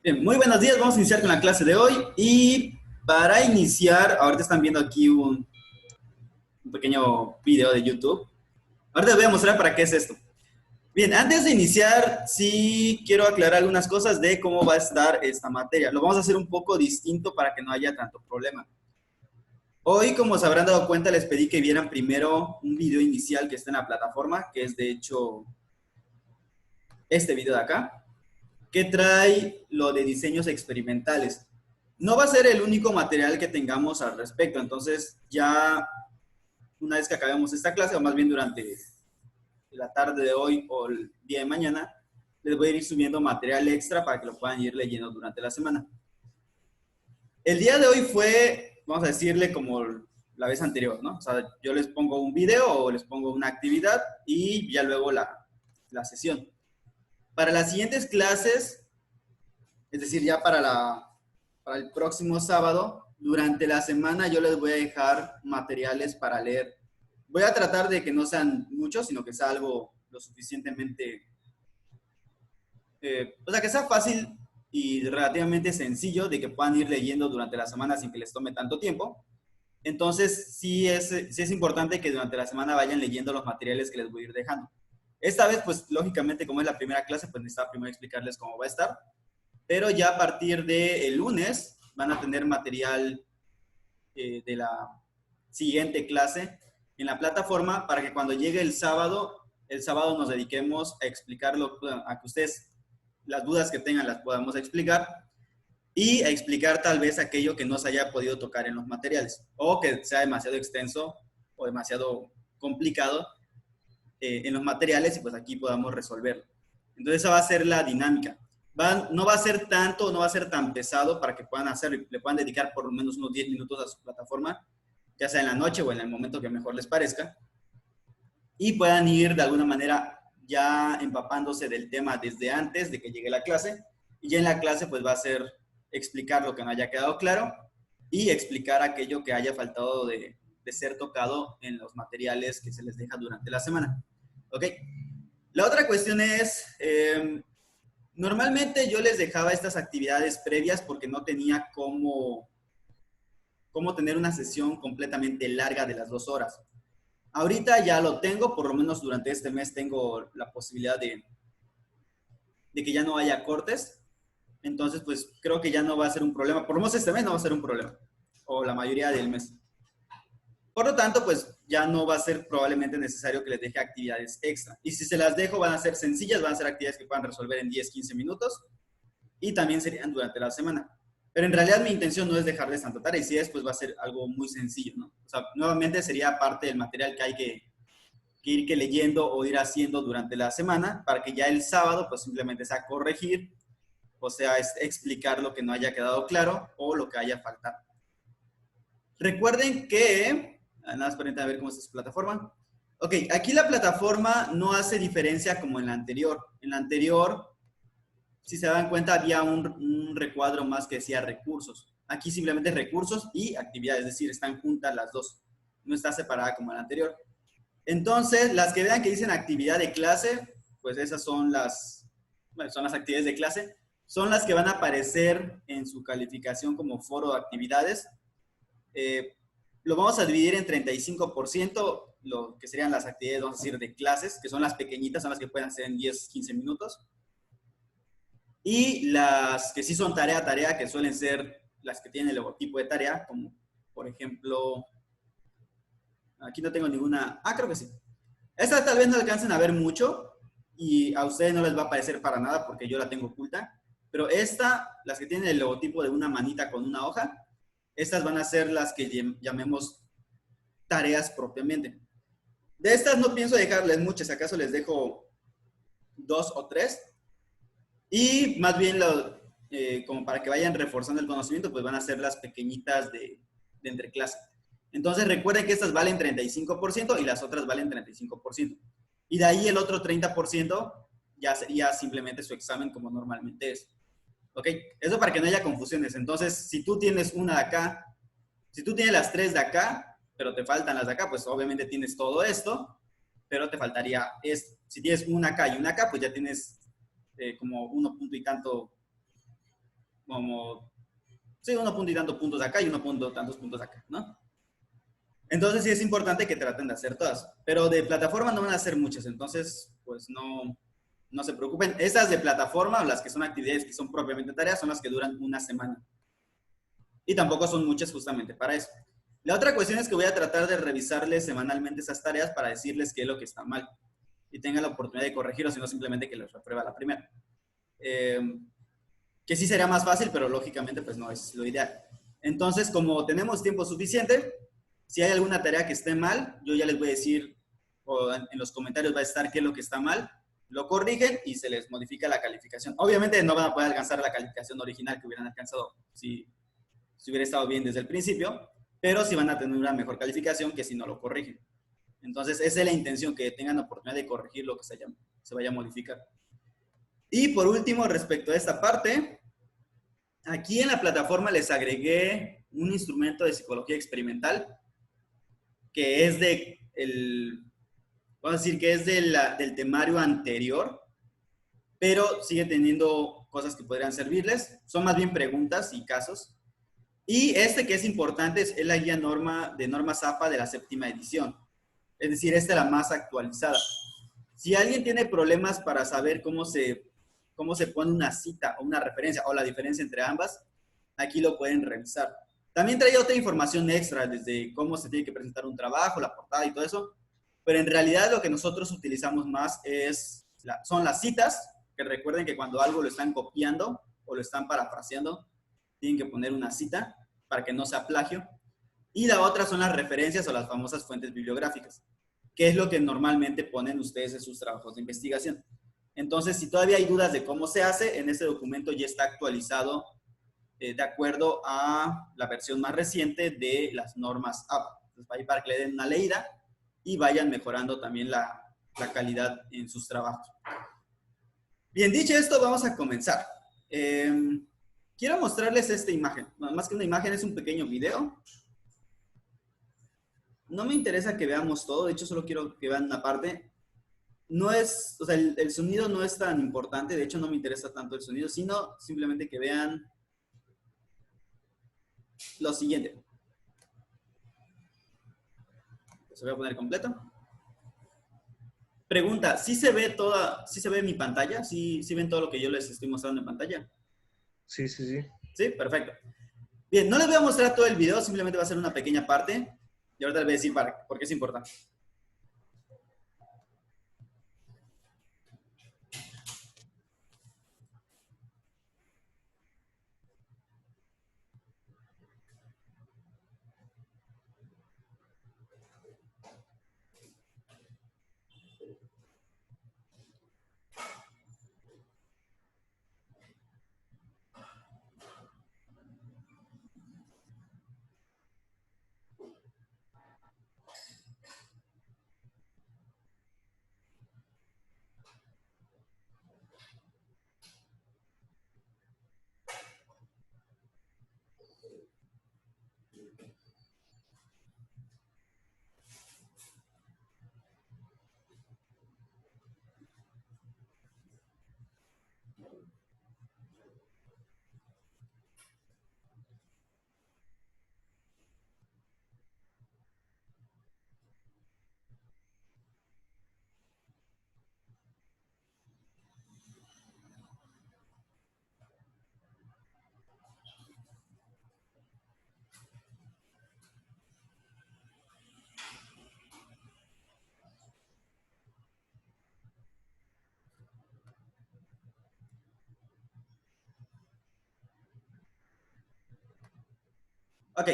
Bien, muy buenos días, vamos a iniciar con la clase de hoy y para iniciar, ahorita están viendo aquí un pequeño video de YouTube. Ahorita les voy a mostrar para qué es esto. Bien, antes de iniciar, sí quiero aclarar algunas cosas de cómo va a estar esta materia. Lo vamos a hacer un poco distinto para que no haya tanto problema. Hoy, como se habrán dado cuenta, les pedí que vieran primero un video inicial que está en la plataforma, que es de hecho este video de acá, que trae lo de diseños experimentales. No va a ser el único material que tengamos al respecto, entonces ya una vez que acabemos esta clase, o más bien durante la tarde de hoy o el día de mañana, les voy a ir subiendo material extra para que lo puedan ir leyendo durante la semana. El día de hoy fue, vamos a decirle como la vez anterior, ¿no? O sea, yo les pongo un video o les pongo una actividad y ya luego la sesión. Para las siguientes clases, es decir, ya para el próximo sábado, durante la semana yo les voy a dejar materiales para leer. Voy a tratar de que no sean muchos, sino que sea algo lo suficientemente, o sea, que sea fácil y relativamente sencillo de que puedan ir leyendo durante la semana sin que les tome tanto tiempo. Entonces, sí es importante que durante la semana vayan leyendo los materiales que les voy a ir dejando. Esta vez, pues, lógicamente, como es la primera clase, pues necesito primero explicarles cómo va a estar. Pero ya a partir del lunes van a tener material de la siguiente clase en la plataforma para que cuando llegue el sábado nos dediquemos a explicarlo, a que ustedes las dudas que tengan las podamos explicar y a explicar tal vez aquello que no se haya podido tocar en los materiales o que sea demasiado extenso o demasiado complicado en los materiales y pues aquí podamos resolverlo. Entonces esa va a ser la dinámica. No va a ser tanto, no va a ser tan pesado para que puedan hacer, le puedan dedicar por lo menos unos 10 minutos a su plataforma, ya sea en la noche o en el momento que mejor les parezca, y puedan ir de alguna manera ya empapándose del tema desde antes de que llegue la clase, y ya en la clase pues va a ser explicar lo que no haya quedado claro y explicar aquello que haya faltado de ser tocado en los materiales que se les deja durante la semana. ¿Ok? La otra cuestión es, normalmente yo les dejaba estas actividades previas porque no tenía cómo tener una sesión completamente larga de las 2 horas. Ahorita ya lo tengo, por lo menos durante este mes tengo la posibilidad de que ya no haya cortes. Entonces, pues creo que ya no va a ser un problema. Por lo menos este mes no va a ser un problema. O la mayoría del mes. Por lo tanto, pues ya no va a ser probablemente necesario que les deje actividades extra. Y si se las dejo, van a ser sencillas, van a ser actividades que puedan resolver en 10, 15 minutos y también serían durante la semana. Pero en realidad mi intención no es dejarles tanta tarea y si es, pues va a ser algo muy sencillo, ¿no? O sea, nuevamente sería parte del material que hay que ir leyendo o ir haciendo durante la semana para que ya el sábado, pues simplemente sea corregir, o sea, es explicar lo que no haya quedado claro o lo que haya faltado. Recuerden que, nada más para ver cómo está su plataforma. Ok, aquí la plataforma no hace diferencia como en la anterior. En la anterior, si se dan cuenta, había un recuadro más que decía recursos. Aquí simplemente recursos y actividades, es decir, están juntas las dos. No está separada como en la anterior. Entonces, las que vean que dicen actividad de clase, pues esas son las actividades de clase. Son las que van a aparecer en su calificación como foro de actividades. Lo vamos a dividir en 35%, lo que serían las actividades, vamos a decir, de clases, que son las pequeñitas, son las que pueden hacer en 10, 15 minutos. Y las que sí son tarea, que suelen ser las que tienen el logotipo de tarea, como por ejemplo, aquí no tengo ninguna, creo que sí. Estas tal vez no alcancen a ver mucho y a ustedes no les va a parecer para nada porque yo la tengo oculta, pero las que tienen el logotipo de una manita con una hoja, estas van a ser las que llamemos tareas propiamente. De estas no pienso dejarles muchas, acaso les dejo 2 o 3 y más bien como para que vayan reforzando el conocimiento, pues van a ser las pequeñitas de entre clase. Entonces recuerden que estas valen 35% y las otras valen 35%. Y de ahí el otro 30% ya sería simplemente su examen como normalmente es. ¿Ok? Eso para que no haya confusiones. Entonces, si tú tienes una de acá, si tú tienes las 3 de acá, pero te faltan las de acá, pues obviamente tienes todo esto, pero te faltaría esto. Si tienes una acá y una acá, pues ya tienes como 1 punto y tanto como, sí, uno punto y tantos puntos acá y uno punto tantos puntos acá, ¿no? Entonces sí es importante que traten de hacer todas, pero de plataforma no van a hacer muchas, entonces pues no se preocupen. Estas de plataforma, las que son actividades que son propiamente tareas, son las que duran una semana. Y tampoco son muchas justamente para eso. La otra cuestión es que voy a tratar de revisarles semanalmente esas tareas para decirles qué es lo que está mal y tengan la oportunidad de corregirlo, sino simplemente que les reprueba la primera. Eh, que sí sería más fácil, pero lógicamente pues no es lo ideal. Entonces, como tenemos tiempo suficiente, si hay alguna tarea que esté mal, yo ya les voy a decir, o en los comentarios va a estar qué es lo que está mal, lo corrigen y se les modifica la calificación. Obviamente no van a poder alcanzar la calificación original que hubieran alcanzado si hubiera estado bien desde el principio, pero sí van a tener una mejor calificación que si no lo corrigen. Entonces, esa es la intención, que tengan la oportunidad de corregir lo que se vaya a modificar. Y por último, respecto a esta parte, aquí en la plataforma les agregué un instrumento de psicología experimental que es vamos a decir que es del temario anterior, pero sigue teniendo cosas que podrían servirles. Son más bien preguntas y casos. Y este que es importante es la guía de normas APA de la séptima edición. Es decir, esta es la más actualizada. Si alguien tiene problemas para saber cómo se pone una cita o una referencia o la diferencia entre ambas, aquí lo pueden revisar. También traía otra información extra, desde cómo se tiene que presentar un trabajo, la portada y todo eso, pero en realidad lo que nosotros utilizamos más son las citas, que recuerden que cuando algo lo están copiando o lo están parafraseando, tienen que poner una cita para que no sea plagio. Y la otra son las referencias o las famosas fuentes bibliográficas, que es lo que normalmente ponen ustedes en sus trabajos de investigación. Entonces, si todavía hay dudas de cómo se hace, en ese documento ya está actualizado de acuerdo a la versión más reciente de las normas APA. Entonces, para que le den una leída y vayan mejorando también la calidad en sus trabajos. Bien, dicho esto, vamos a comenzar. Quiero mostrarles esta imagen. Más que una imagen, es un pequeño video. No me interesa que veamos todo, de hecho solo quiero que vean una parte. No es, o sea, el sonido no es tan importante, de hecho no me interesa tanto el sonido, sino simplemente que vean lo siguiente. Se voy a poner completo. Pregunta, ¿sí se ve mi pantalla? ¿Sí ven todo lo que yo les estoy mostrando en pantalla? Sí, sí, sí. Sí, perfecto. Bien, no les voy a mostrar todo el video, simplemente va a ser una pequeña parte. Y ahorita les voy a decir por qué es importante. Ok,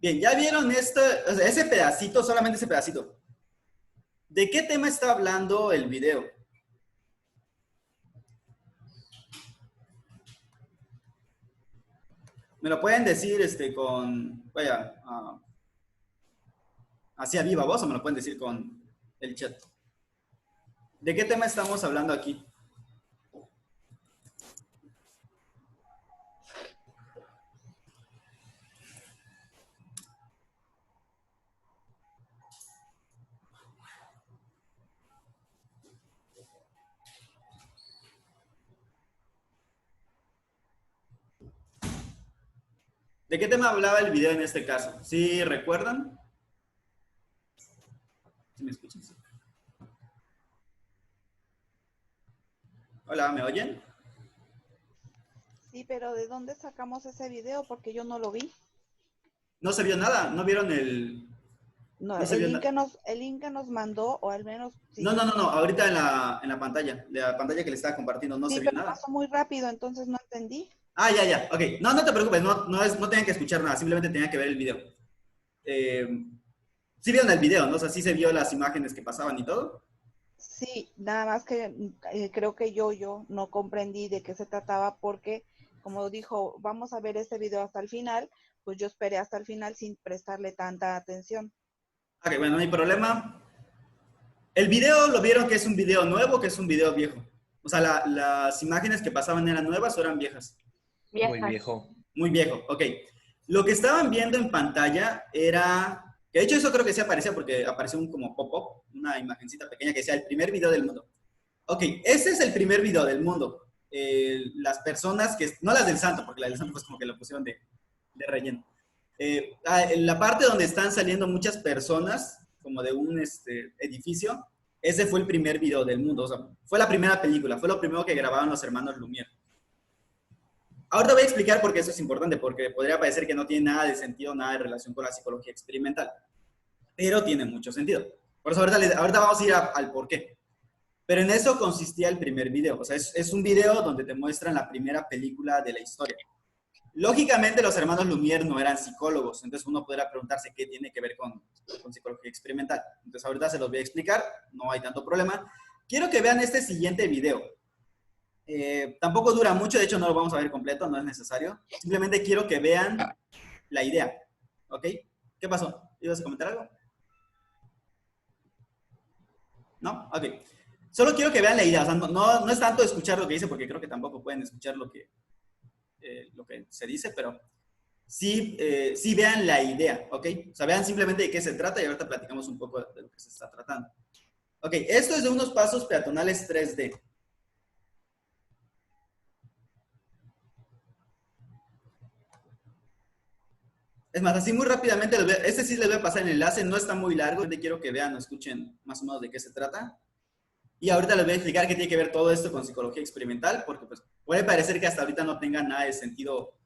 bien, ya vieron o sea, ese pedacito, solamente ese pedacito. ¿De qué tema está hablando el video? Me lo pueden decir vaya, así a viva voz o me lo pueden decir con el chat. ¿De qué tema estamos hablando aquí? ¿De qué tema hablaba el video en este caso? ¿Sí recuerdan? ¿Sí me escuchan? Sí. Hola, ¿me oyen? Sí, pero ¿de dónde sacamos ese video? Porque yo no lo vi. No se vio nada, no vieron el... No, No se vio nada. el link que nos mandó, o al menos No, sí. no, no, no, ahorita en la pantalla que le estaba compartiendo no se Sí, vio pero nada. pasó muy rápido, entonces no entendí. Ah, ya, ya, ok. No, no te preocupes, no tenían que escuchar nada, simplemente tenían que ver el video. Eh, sí vieron el video, ¿no? O sea, sí se vio las imágenes que pasaban y todo. Sí, nada más que creo que yo no comprendí de qué se trataba porque, como dijo, vamos a ver este video hasta el final, pues yo esperé hasta el final sin prestarle tanta atención. Ok, bueno, no hay problema. El video lo vieron que es un video nuevo, que es un video viejo. O sea, las imágenes que pasaban eran nuevas o eran viejas. Muy Viejas. viejo. Muy viejo, ok. Lo que estaban viendo en pantalla era, que de hecho eso creo que sí aparecía porque apareció un como pop-up, una imagencita pequeña que decía el primer video del mundo. Ok, ese es el primer video del mundo. Las personas que, no las del santo, porque la del santo pues como que lo pusieron de relleno. En la parte donde están saliendo muchas personas, como de un edificio, ese fue el primer video del mundo. O sea, fue la primera película, fue lo primero que grabaron los hermanos Lumière. Ahora voy a explicar por qué eso es importante, porque podría parecer que no tiene nada de sentido, nada de relación con la psicología experimental, pero tiene mucho sentido. Por eso ahorita vamos a ir al por qué. Pero en eso consistía el primer video. O sea, es un video donde te muestran la primera película de la historia. Lógicamente los hermanos Lumière no eran psicólogos, entonces uno podrá preguntarse qué tiene que ver con psicología experimental. Entonces ahorita se los voy a explicar, no hay tanto problema. Quiero que vean este siguiente video. Tampoco dura mucho, de hecho no lo vamos a ver completo, no es necesario. Simplemente quiero que vean la idea, ¿ok? ¿Qué pasó? ¿Ibas a comentar algo? ¿No? Ok. Solo quiero que vean la idea, o sea, no es tanto escuchar lo que dice, porque creo que tampoco pueden escuchar lo que se dice, pero sí vean la idea, ¿ok? O sea, vean simplemente de qué se trata y ahorita platicamos un poco de lo que se está tratando. Ok, esto es de unos pasos peatonales 3D. Es más, así muy rápidamente, este sí les voy a pasar el enlace, no está muy largo, quiero que vean o escuchen más o menos de qué se trata. Y ahorita les voy a explicar qué tiene que ver todo esto con psicología experimental, porque pues, puede parecer que hasta ahorita no tenga nada de sentido.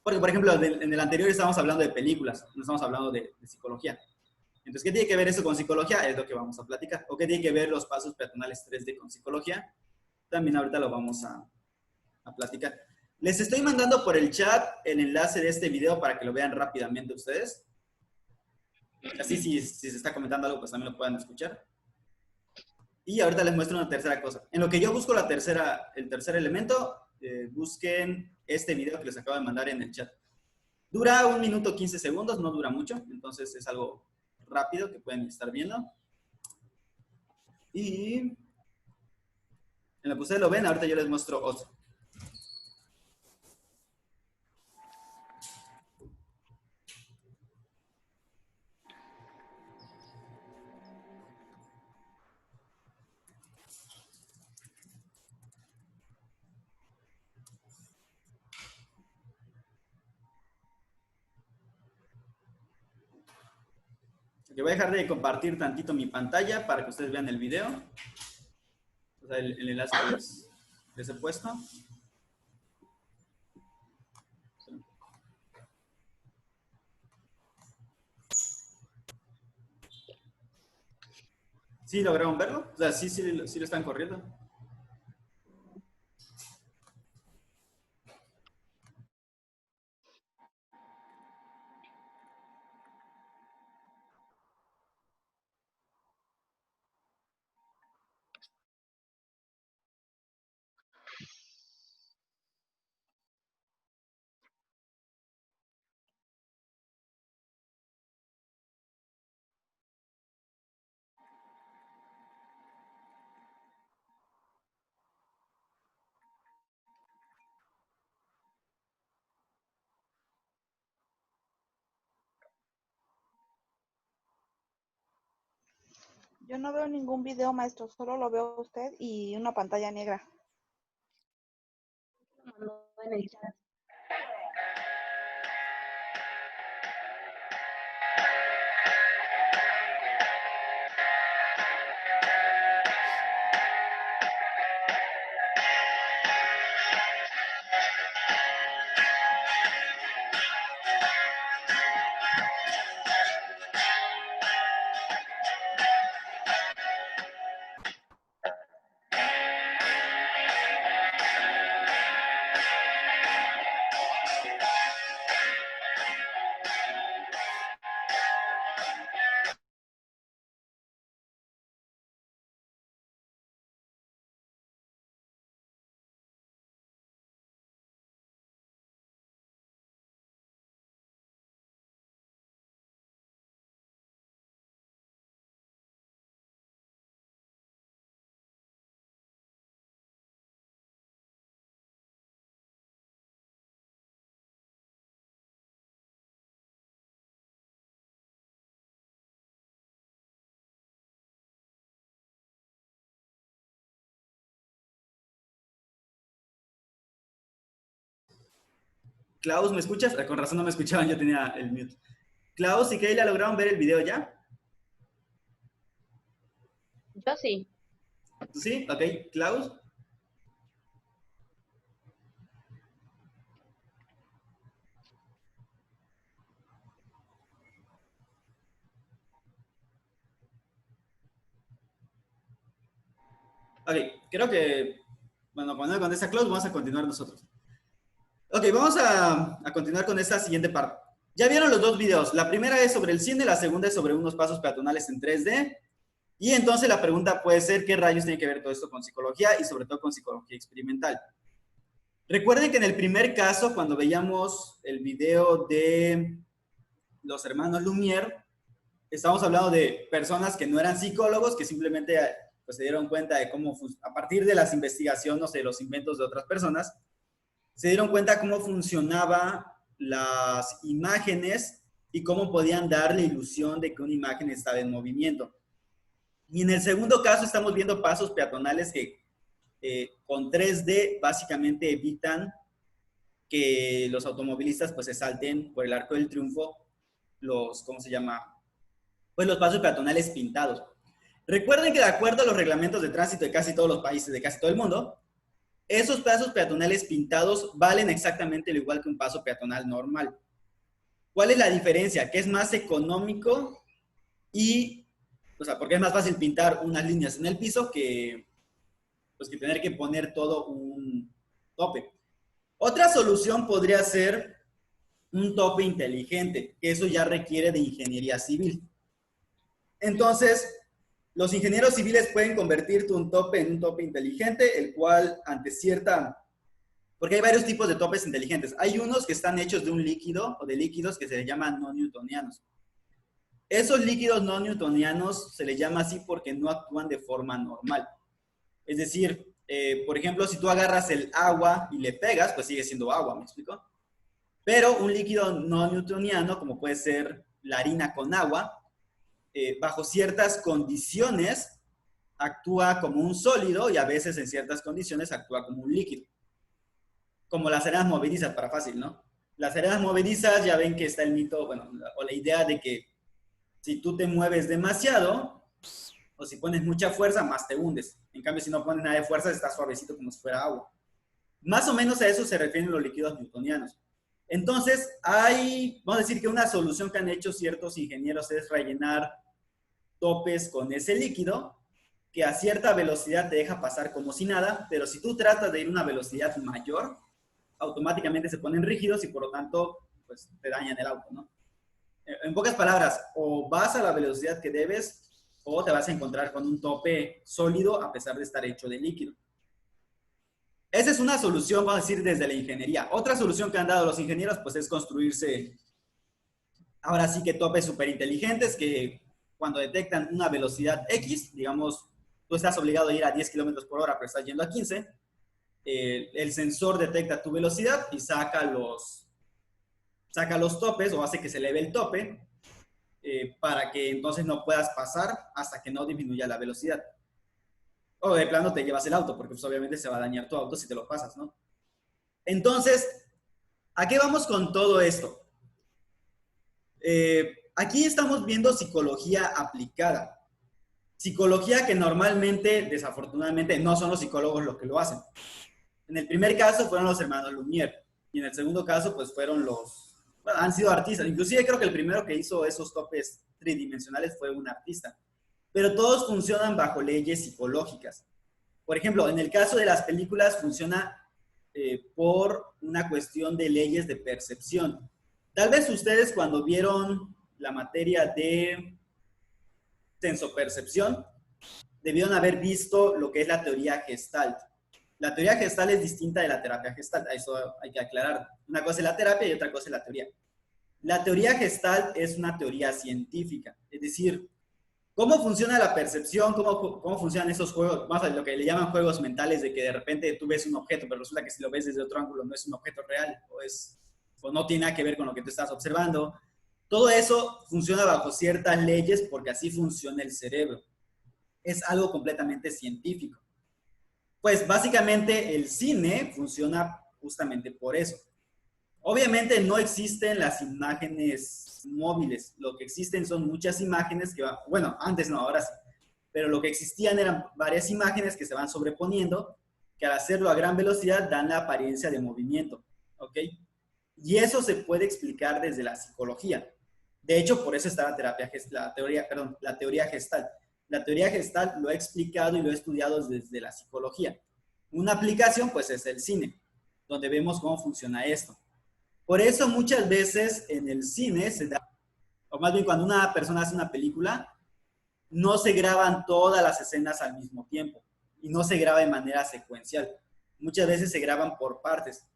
Porque, por ejemplo, en el anterior estábamos hablando de películas, no estamos hablando de psicología. Entonces, ¿qué tiene que ver eso con psicología? Es lo que vamos a platicar. ¿O qué tiene que ver los pasos peatonales 3D con psicología? También ahorita lo vamos a platicar. Les estoy mandando por el chat el enlace de este video para que lo vean rápidamente ustedes. Así, si se está comentando algo, pues también lo puedan escuchar. Y ahorita les muestro una tercera cosa. En lo que yo busco el tercer elemento, busquen este video que les acabo de mandar en el chat. Dura 1 minuto 15 segundos, no dura mucho, entonces es algo rápido que pueden estar viendo. Y en lo que ustedes lo ven, ahorita yo les muestro otro. Yo voy a dejar de compartir tantito mi pantalla para que ustedes vean el video. O sea, el enlace que les he puesto. ¿Sí lograron verlo? O sea, sí lo están corriendo. Yo no veo ningún video, maestro, solo lo veo a usted y una pantalla negra. Mandó en el chat. Klaus, ¿me escuchas? Con razón no me escuchaban, yo tenía el mute. Klaus y Keila, ¿lograron ver el video ya? Yo sí. ¿Tú sí? Ok, Klaus. Ok, creo que, bueno, cuando contesta Klaus, vamos a continuar nosotros. Ok, vamos a continuar con esta siguiente parte. Ya vieron los dos videos. La primera es sobre el cine, la segunda es sobre unos pasos peatonales en 3D. Y entonces la pregunta puede ser, ¿qué rayos tiene que ver todo esto con psicología y sobre todo con psicología experimental? Recuerden que en el primer caso, cuando veíamos el video de los hermanos Lumière, estamos hablando de personas que no eran psicólogos, que simplemente pues, se dieron cuenta de cómo, a partir de las investigaciones, de los inventos de otras personas, se dieron cuenta cómo funcionaban las imágenes y cómo podían dar la ilusión de que una imagen estaba en movimiento. Y en el segundo caso estamos viendo pasos peatonales que con 3D básicamente evitan que los automovilistas pues se salten por el Arco del Triunfo los, ¿cómo se llama? Pues los pasos peatonales pintados. Recuerden que de acuerdo a los reglamentos de tránsito de casi todos los países, de casi todo el mundo, esos pasos peatonales pintados valen exactamente lo igual que un paso peatonal normal. ¿Cuál es la diferencia? Que es más económico y, o sea, porque es más fácil pintar unas líneas en el piso que, pues, que tener que poner todo un tope. Otra solución podría ser un tope inteligente, que eso ya requiere de ingeniería civil. Entonces, los ingenieros civiles pueden convertir un tope en un tope inteligente, el cual ante cierta... Porque hay varios tipos de topes inteligentes. Hay unos que están hechos de un líquido o de líquidos que se les llaman no newtonianos. Esos líquidos no newtonianos se les llama así porque no actúan de forma normal. Es decir, por ejemplo, si tú agarras el agua y le pegas, pues sigue siendo agua, ¿me explico? Pero un líquido no newtoniano, como puede ser la harina con agua, bajo ciertas condiciones actúa como un sólido y a veces en ciertas condiciones actúa como un líquido. Como las arenas movedizas, para fácil, ¿no? Las arenas movedizas ya ven que está el mito, bueno, o la idea de que si tú te mueves demasiado o si pones mucha fuerza, más te hundes. En cambio, si no pones nada de fuerza, está suavecito como si fuera agua. Más o menos a eso se refieren los líquidos newtonianos. Entonces, vamos a decir que una solución que han hecho ciertos ingenieros es rellenar topes con ese líquido que a cierta velocidad te deja pasar como si nada, pero si tú tratas de ir a una velocidad mayor, automáticamente se ponen rígidos y por lo tanto pues, te dañan el auto, ¿no? En pocas palabras, o vas a la velocidad que debes o te vas a encontrar con un tope sólido a pesar de estar hecho de líquido. Esa es una solución, vamos a decir, desde la ingeniería. Otra solución que han dado los ingenieros pues es construirse ahora sí que topes súper inteligentes que cuando detectan una velocidad X, digamos, tú estás obligado a ir a 10 kilómetros por hora, pero estás yendo a 15, el sensor detecta tu velocidad y saca los topes o hace que se eleve el tope para que entonces no puedas pasar hasta que no disminuya la velocidad. O de plano te llevas el auto, porque pues, obviamente se va a dañar tu auto si te lo pasas, ¿no? Entonces, ¿a qué vamos con todo esto? Aquí estamos viendo psicología aplicada. Psicología que normalmente, desafortunadamente, no son los psicólogos los que lo hacen. En el primer caso fueron los hermanos Lumière y en el segundo caso pues fueron bueno, han sido artistas. Inclusive creo que el primero que hizo esos topes tridimensionales fue un artista. Pero todos funcionan bajo leyes psicológicas. Por ejemplo, en el caso de las películas funciona por una cuestión de leyes de percepción. Tal vez ustedes cuando vieron la materia de sensopercepción, debieron haber visto lo que es la teoría Gestalt. La teoría Gestalt es distinta de la terapia Gestalt, eso hay que aclarar. Una cosa es la terapia y otra cosa es la teoría. La teoría Gestalt es una teoría científica, es decir, cómo funciona la percepción, cómo funcionan esos juegos, más lo que le llaman juegos mentales, de que de repente tú ves un objeto, pero resulta que si lo ves desde otro ángulo no es un objeto real, o no tiene nada que ver con lo que tú estás observando. Todo eso funciona bajo ciertas leyes porque así funciona el cerebro. Es algo completamente científico. Pues básicamente el cine funciona justamente por eso. Obviamente no existen las imágenes móviles, lo que existen son muchas imágenes que van, bueno, antes no, ahora sí, pero lo que existían eran varias imágenes que se van sobreponiendo, que al hacerlo a gran velocidad dan la apariencia de movimiento, ¿ok? Y eso se puede explicar desde la psicología. De hecho, por eso está la teoría Gestalt. La teoría Gestalt lo he explicado y lo he estudiado desde la psicología. Una aplicación, pues, es el cine, donde vemos cómo funciona esto. Por eso muchas veces en el cine se da, o más bien cuando una persona hace una película, no se graban todas las escenas al mismo tiempo y no se graba de manera secuencial. Muchas veces se graban por partes,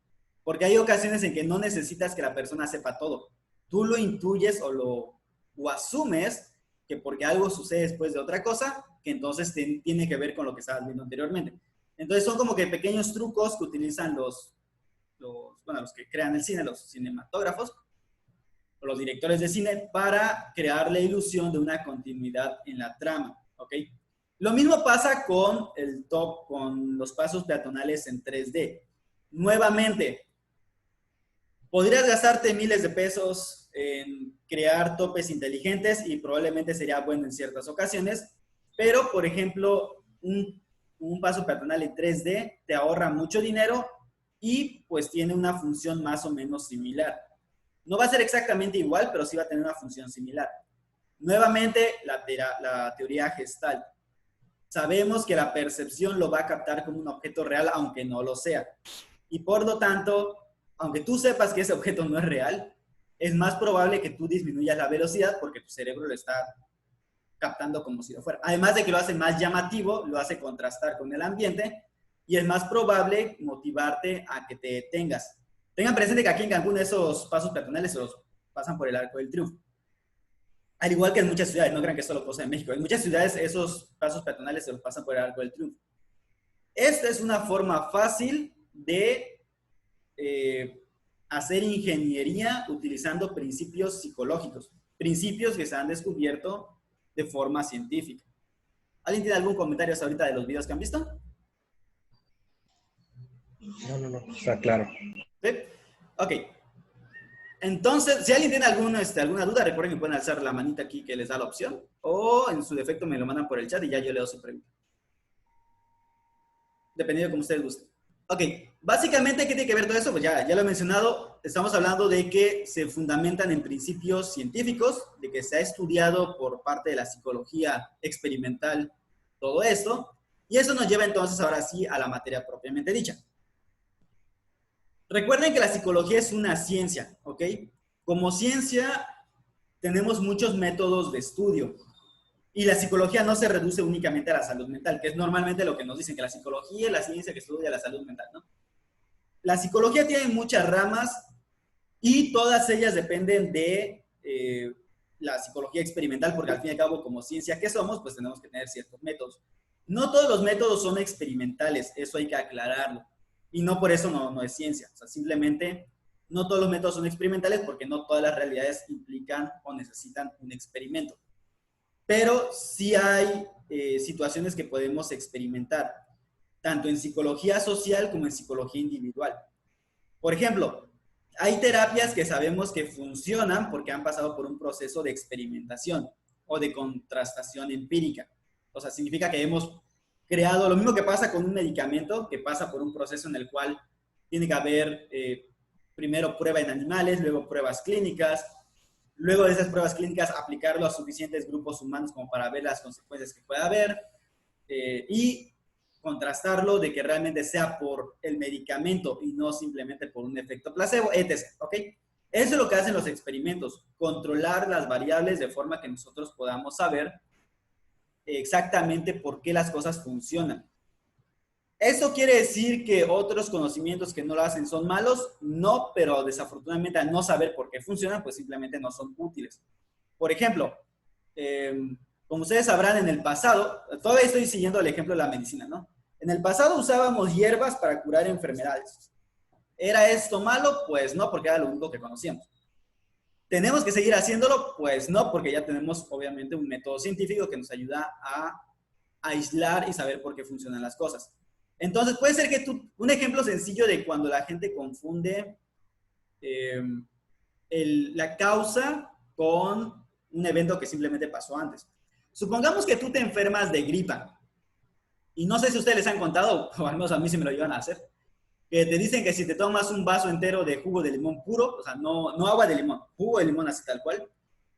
porque hay ocasiones en que no necesitas que la persona sepa todo. Tú lo intuyes o asumes que porque algo sucede después de otra cosa, que entonces tiene que ver con lo que estabas viendo anteriormente. Entonces son como que pequeños trucos que utilizan los que crean el cine, los cinematógrafos, o los directores de cine, para crear la ilusión de una continuidad en la trama, ¿ok? Lo mismo pasa con los pasos peatonales en 3D. Nuevamente, podrías gastarte miles de pesos en crear topes inteligentes y probablemente sería bueno en ciertas ocasiones, pero, por ejemplo, un paso peatonal en 3D te ahorra mucho dinero y pues tiene una función más o menos similar. No va a ser exactamente igual, pero sí va a tener una función similar. Nuevamente, la teoría Gestalt. Sabemos que la percepción lo va a captar como un objeto real, aunque no lo sea. Y por lo tanto, aunque tú sepas que ese objeto no es real, es más probable que tú disminuyas la velocidad porque tu cerebro lo está captando como si lo fuera. Además de que lo hace más llamativo, lo hace contrastar con el ambiente y es más probable motivarte a que te detengas. Tengan presente que aquí en Cancún esos pasos peatonales se los pasan por el Arco del Triunfo. Al igual que en muchas ciudades, no crean que esto lo pasa en México. En muchas ciudades esos pasos peatonales se los pasan por el Arco del Triunfo. Esta es una forma fácil de hacer ingeniería utilizando principios psicológicos, principios que se han descubierto de forma científica. ¿Alguien tiene algún comentario hasta ahorita de los videos que han visto? No, está claro. ¿Sí? Ok. Entonces, si alguien tiene alguna duda, recuerden que pueden alzar la manita aquí que les da la opción, o en su defecto me lo mandan por el chat y ya yo leo su pregunta. Dependiendo de cómo ustedes gusten. Ok, básicamente, ¿qué tiene que ver todo eso? Pues ya lo he mencionado, estamos hablando de que se fundamentan en principios científicos, de que se ha estudiado por parte de la psicología experimental todo esto, y eso nos lleva entonces ahora sí a la materia propiamente dicha. Recuerden que la psicología es una ciencia, ¿ok? Como ciencia tenemos muchos métodos de estudio y la psicología no se reduce únicamente a la salud mental, que es normalmente lo que nos dicen, que la psicología es la ciencia que estudia la salud mental, ¿no? La psicología tiene muchas ramas y todas ellas dependen de la psicología experimental, porque al fin y al cabo, como ciencia que somos, pues tenemos que tener ciertos métodos. No todos los métodos son experimentales, eso hay que aclararlo. Y no por eso no es ciencia. O sea, simplemente no todos los métodos son experimentales porque no todas las realidades implican o necesitan un experimento. Pero sí hay situaciones que podemos experimentar, tanto en psicología social como en psicología individual. Por ejemplo, hay terapias que sabemos que funcionan porque han pasado por un proceso de experimentación o de contrastación empírica. O sea, significa que hemos creado lo mismo que pasa con un medicamento, que pasa por un proceso en el cual tiene que haber primero prueba en animales, luego pruebas clínicas, luego de esas pruebas clínicas aplicarlo a suficientes grupos humanos como para ver las consecuencias que pueda haber y contrastarlo de que realmente sea por el medicamento y no simplemente por un efecto placebo, etc. ¿Ok? Eso es lo que hacen los experimentos, controlar las variables de forma que nosotros podamos saber exactamente por qué las cosas funcionan. ¿Eso quiere decir que otros conocimientos que no lo hacen son malos? No, pero desafortunadamente al no saber por qué funcionan, pues simplemente no son útiles. Por ejemplo, como ustedes sabrán, en el pasado, todavía estoy siguiendo el ejemplo de la medicina, ¿no? En el pasado usábamos hierbas para curar enfermedades. ¿Era esto malo? Pues no, porque era lo único que conocíamos. ¿Tenemos que seguir haciéndolo? Pues no, porque ya tenemos obviamente un método científico que nos ayuda a aislar y saber por qué funcionan las cosas. Entonces puede ser que un ejemplo sencillo de cuando la gente confunde eh, la causa con un evento que simplemente pasó antes. Supongamos que tú te enfermas de gripa. Y no sé si ustedes les han contado, o al menos a mí se me lo llevan a hacer, que te dicen que si te tomas un vaso entero de jugo de limón puro, o sea, no agua de limón, jugo de limón así tal cual,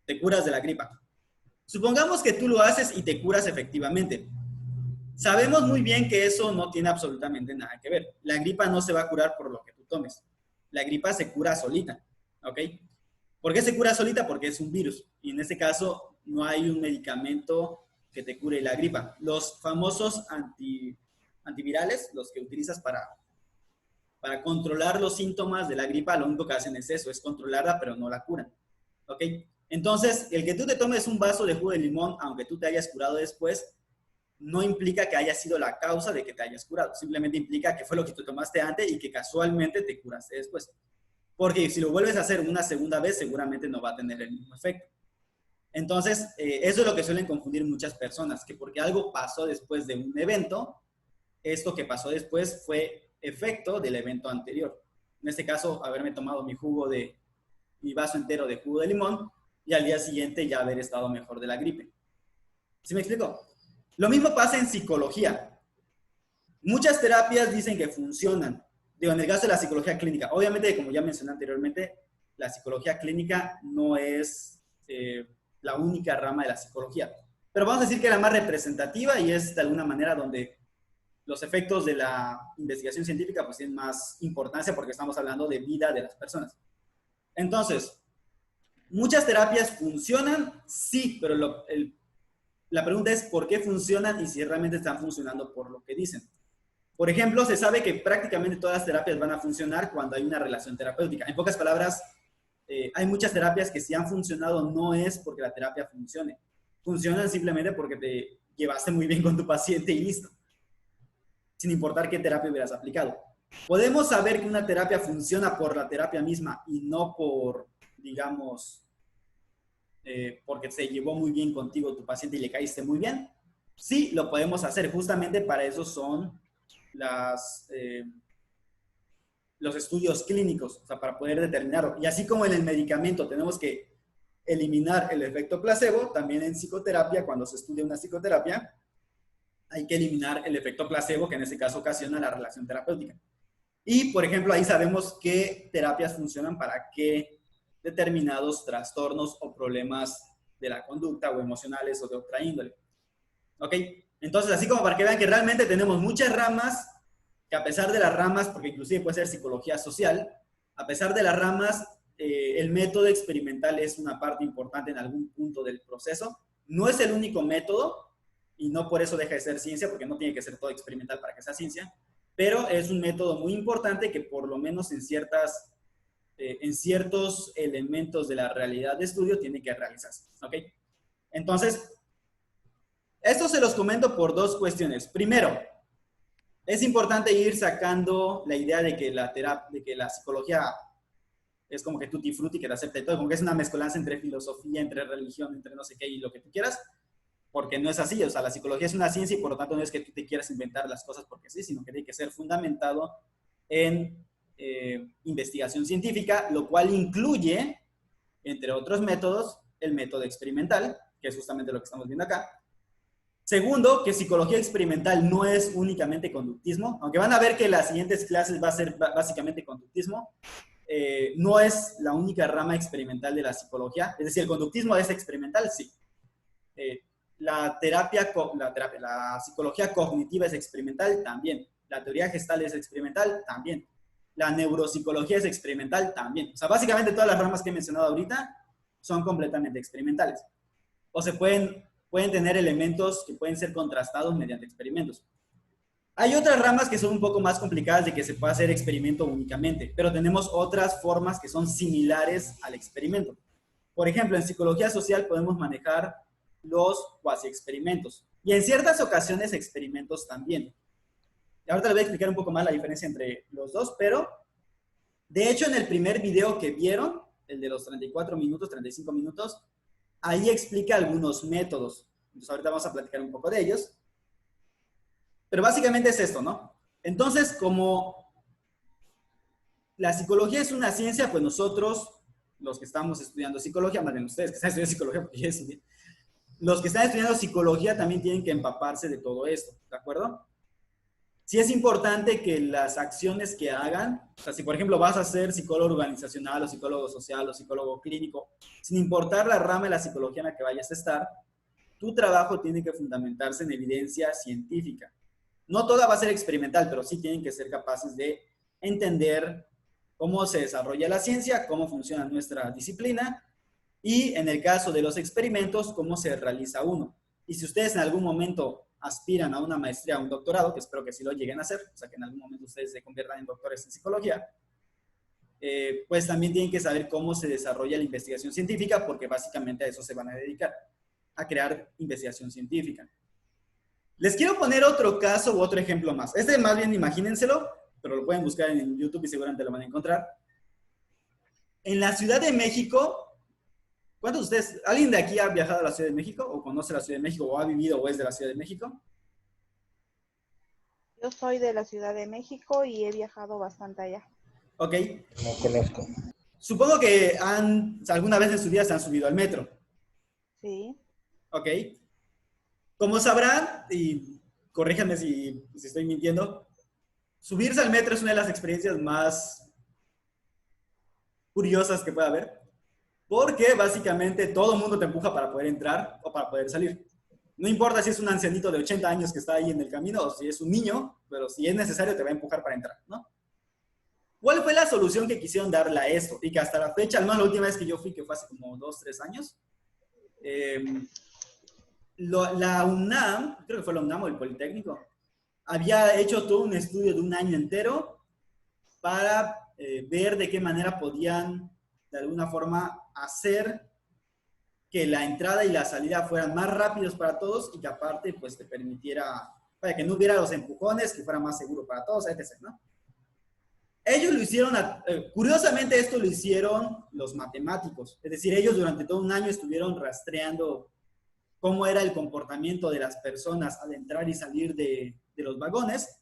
te curas de la gripa. Supongamos que tú lo haces y te curas efectivamente. Sabemos muy bien que eso no tiene absolutamente nada que ver. La gripa no se va a curar por lo que tú tomes. La gripa se cura solita, ¿ok? ¿Por qué se cura solita? Porque es un virus. Y en este caso no hay un medicamento que te cure la gripa. Los famosos antivirales, los que utilizas para controlar los síntomas de la gripa, lo único que hacen es eso, es controlarla, pero no la curan. ¿Ok? Entonces, el que tú te tomes un vaso de jugo de limón, aunque tú te hayas curado después, no implica que haya sido la causa de que te hayas curado. Simplemente implica que fue lo que tú tomaste antes y que casualmente te curaste después. Porque si lo vuelves a hacer una segunda vez, seguramente no va a tener el mismo efecto. Entonces, eso es lo que suelen confundir muchas personas, que porque algo pasó después de un evento, esto que pasó después fue efecto del evento anterior. En este caso, haberme tomado mi vaso entero de jugo de limón y al día siguiente ya haber estado mejor de la gripe. ¿Sí me explico? Lo mismo pasa en psicología. Muchas terapias dicen que funcionan. Digo, en el caso de la psicología clínica, obviamente, como ya mencioné anteriormente, la psicología clínica no es la única rama de la psicología. Pero vamos a decir que es la más representativa y es de alguna manera donde los efectos de la investigación científica pues tienen más importancia porque estamos hablando de vida de las personas. Entonces, ¿muchas terapias funcionan? Sí, pero la pregunta es ¿por qué funcionan y si realmente están funcionando por lo que dicen? Por ejemplo, se sabe que prácticamente todas las terapias van a funcionar cuando hay una relación terapéutica. En pocas palabras, hay muchas terapias que si han funcionado no es porque la terapia funcione. Funcionan simplemente porque te llevaste muy bien con tu paciente y listo. Sin importar qué terapia hubieras aplicado. Podemos saber que una terapia funciona por la terapia misma y no por, digamos, porque se llevó muy bien contigo tu paciente y le caíste muy bien. Sí, lo podemos hacer. Justamente para eso son los estudios clínicos, o sea, para poder determinarlo. Y así como en el medicamento tenemos que eliminar el efecto placebo, también en psicoterapia, cuando se estudia una psicoterapia, hay que eliminar el efecto placebo, que en este caso ocasiona la relación terapéutica. Y, por ejemplo, ahí sabemos qué terapias funcionan para qué determinados trastornos o problemas de la conducta o emocionales o de otra índole. ¿Ok? Entonces, así como para que vean que realmente tenemos muchas ramas, que a pesar de las ramas, porque inclusive puede ser psicología social, a pesar de las ramas, el método experimental es una parte importante en algún punto del proceso. No es el único método, y no por eso deja de ser ciencia, porque no tiene que ser todo experimental para que sea ciencia, pero es un método muy importante que por lo menos en ciertos elementos de la realidad de estudio tiene que realizarse. ¿Ok? Entonces, esto se los comento por dos cuestiones. Primero, es importante ir sacando la idea de que la psicología es como que tutti frutti, que te acepta todo, como que es una mezcolanza entre filosofía, entre religión, entre no sé qué y lo que tú quieras, porque no es así. O sea, la psicología es una ciencia y por lo tanto no es que tú te quieras inventar las cosas porque sí, sino que tiene que ser fundamentado en investigación científica, lo cual incluye, entre otros métodos, el método experimental, que es justamente lo que estamos viendo acá. Segundo, que psicología experimental no es únicamente conductismo, aunque van a ver que las siguientes clases va a ser básicamente conductismo, no es la única rama experimental de la psicología, es decir, el conductismo es experimental, sí. La psicología cognitiva es experimental, también. La teoría gestal es experimental, también. La neuropsicología es experimental, también. O sea, básicamente todas las ramas que he mencionado ahorita son completamente experimentales. O se pueden tener elementos que pueden ser contrastados mediante experimentos. Hay otras ramas que son un poco más complicadas de que se pueda hacer experimento únicamente, pero tenemos otras formas que son similares al experimento. Por ejemplo, en psicología social podemos manejar los cuasi experimentos y en ciertas ocasiones experimentos también. Y ahorita les voy a explicar un poco más la diferencia entre los dos, pero de hecho en el primer video que vieron, el de los 34 minutos, 35 minutos, ahí explica algunos métodos. Entonces ahorita vamos a platicar un poco de ellos. Pero básicamente es esto, ¿no? Entonces, como la psicología es una ciencia, pues nosotros, los que estamos estudiando psicología, más bien ustedes que están estudiando psicología, porque yo estudié, los que están estudiando psicología también tienen que empaparse de todo esto, ¿de acuerdo? Sí es importante que las acciones que hagan, o sea, si por ejemplo vas a ser psicólogo organizacional o psicólogo social o psicólogo clínico, sin importar la rama de la psicología en la que vayas a estar, tu trabajo tiene que fundamentarse en evidencia científica. No toda va a ser experimental, pero sí tienen que ser capaces de entender cómo se desarrolla la ciencia, cómo funciona nuestra disciplina y en el caso de los experimentos, cómo se realiza uno. Y si ustedes en algún momento aspiran a una maestría, a un doctorado, que espero que sí lo lleguen a hacer, o sea, que en algún momento ustedes se conviertan en doctores en psicología, pues también tienen que saber cómo se desarrolla la investigación científica, porque básicamente a eso se van a dedicar, a crear investigación científica. Les quiero poner otro caso u otro ejemplo más. Este más bien imagínenselo, pero lo pueden buscar en YouTube y seguramente lo van a encontrar. En la Ciudad de México, ¿cuántos de ustedes, alguien de aquí ha viajado a la Ciudad de México o conoce la Ciudad de México o ha vivido o es de la Ciudad de México? Yo soy de la Ciudad de México y he viajado bastante allá. Ok. No conozco. Supongo que alguna vez en su vida se han subido al metro. Sí. Ok. Como sabrán, y corríjanme si estoy mintiendo, subirse al metro es una de las experiencias más curiosas que puede haber, porque básicamente todo el mundo te empuja para poder entrar o para poder salir. No importa si es un ancianito de 80 años que está ahí en el camino o si es un niño, pero si es necesario te va a empujar para entrar, ¿no? ¿Cuál fue la solución que quisieron darle a esto? Y que hasta la fecha, al menos la última vez que yo fui, que fue hace como 2, 3 años, la UNAM, creo que fue la UNAM o el Politécnico, había hecho todo un estudio de un año entero para ver de qué manera podían, de alguna forma, hacer que la entrada y la salida fueran más rápidos para todos y que aparte, pues, te permitiera, para que no hubiera los empujones, que fuera más seguro para todos, etc., ¿no? Ellos lo hicieron, curiosamente esto lo hicieron los matemáticos, es decir, ellos durante todo un año estuvieron rastreando cómo era el comportamiento de las personas al entrar y salir de los vagones,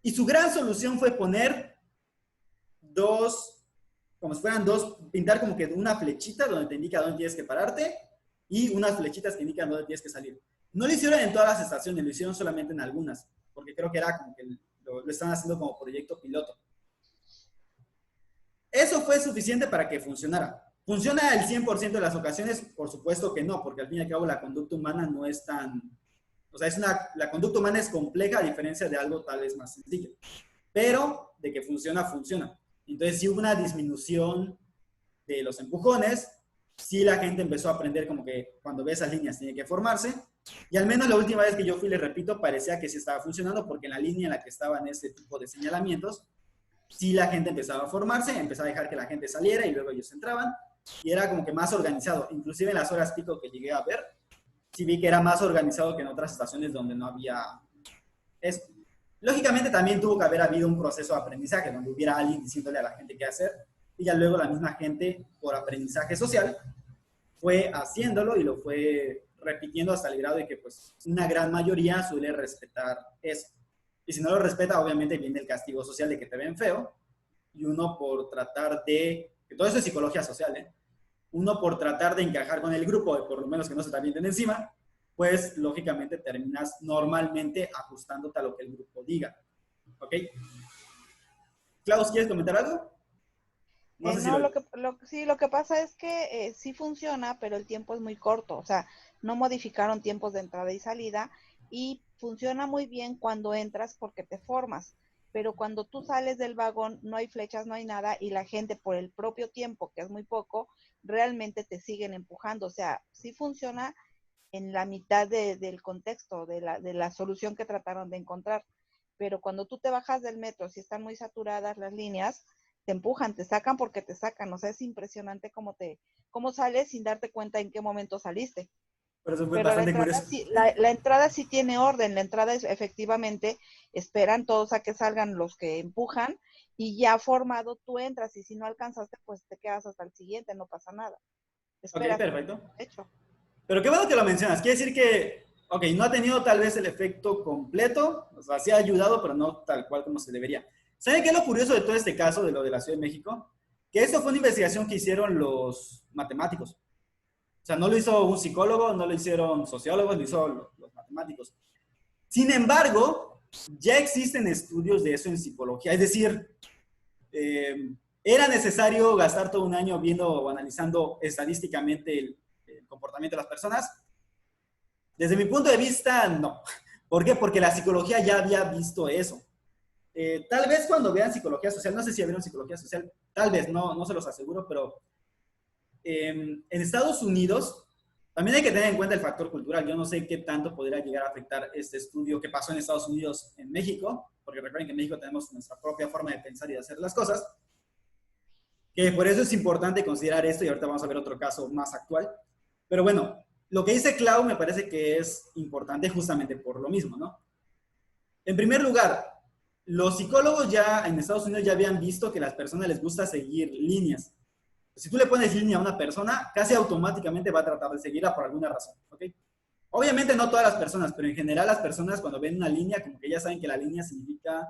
y su gran solución fue poner como si fueran pintar como que una flechita donde te indica dónde tienes que pararte y unas flechitas que indican dónde tienes que salir. No lo hicieron en todas las estaciones, lo hicieron solamente en algunas, porque creo que era como que lo están haciendo como proyecto piloto. ¿Eso fue suficiente para que funcionara? ¿Funciona el 100% de las ocasiones? Por supuesto que no, porque al fin y al cabo la conducta humana no es tan... O sea, la conducta humana es compleja a diferencia de algo tal vez más sencillo. Pero de que funciona, funciona. Entonces sí hubo una disminución de los empujones, sí la gente empezó a aprender como que cuando ve esas líneas tiene que formarse, y al menos la última vez que yo fui, les repito, parecía que sí estaba funcionando porque en la línea en la que estaban este tipo de señalamientos, sí la gente empezaba a formarse, empezaba a dejar que la gente saliera y luego ellos entraban, y era como que más organizado, inclusive en las horas pico que llegué a ver, sí vi que era más organizado que en otras estaciones donde no había esto. Lógicamente también tuvo que haber habido un proceso de aprendizaje donde hubiera alguien diciéndole a la gente qué hacer y ya luego la misma gente por aprendizaje social fue haciéndolo y lo fue repitiendo hasta el grado de que pues una gran mayoría suele respetar eso. Y si no lo respeta, obviamente viene el castigo social de que te ven feo y uno por tratar de, que todo eso es psicología social, ¿eh? Uno por tratar de encajar con el grupo, por lo menos que no se te avienten encima, pues lógicamente terminas normalmente ajustándote a lo que el grupo diga. ¿Ok? Klaus, ¿quieres comentar algo? No, sé si sí, lo que pasa es que sí funciona, pero el tiempo es muy corto. O sea, no modificaron tiempos de entrada y salida y funciona muy bien cuando entras porque te formas. Pero cuando tú sales del vagón no hay flechas, no hay nada y la gente por el propio tiempo, que es muy poco, realmente te siguen empujando. O sea, sí funciona en la mitad del contexto, de la solución que trataron de encontrar. Pero cuando tú te bajas del metro, si están muy saturadas las líneas, te empujan, te sacan porque te sacan. O sea, es impresionante cómo sales sin darte cuenta en qué momento saliste. Pero eso fue Pero bastante curioso. la entrada sí tiene orden. La entrada es efectivamente, esperan todos a que salgan los que empujan y ya formado tú entras y si no alcanzaste, pues te quedas hasta el siguiente, no pasa nada. Esperas. Ok, perfecto. Hecho. Pero qué bueno que lo mencionas. Quiere decir que, ok, no ha tenido tal vez el efecto completo, o sea, sí ha ayudado, pero no tal cual como se debería. ¿Saben qué es lo curioso de todo este caso, de lo de la Ciudad de México? Que eso fue una investigación que hicieron los matemáticos. O sea, no lo hizo un psicólogo, no lo hicieron sociólogos, lo hizo los matemáticos. Sin embargo, ya existen estudios de eso en psicología. Es decir, era necesario gastar todo un año viendo o analizando estadísticamente el comportamiento de las personas. Desde mi punto de vista, no. ¿Por qué? Porque la psicología ya había visto eso. Tal vez cuando vean psicología social, no sé si ya vieron psicología social, tal vez, no se los aseguro, pero en Estados Unidos también hay que tener en cuenta el factor cultural. Yo no sé qué tanto podría llegar a afectar este estudio que pasó en Estados Unidos en México, porque recuerden que en México tenemos nuestra propia forma de pensar y de hacer las cosas, que por eso es importante considerar esto, y ahorita vamos a ver otro caso más actual. Pero bueno, lo que dice Clau me parece que es importante justamente por lo mismo, ¿no? En primer lugar, los psicólogos ya en Estados Unidos ya habían visto que a las personas les gusta seguir líneas. Si tú le pones línea a una persona, casi automáticamente va a tratar de seguirla por alguna razón, ¿ok? Obviamente no todas las personas, pero en general las personas cuando ven una línea, como que ya saben que la línea significa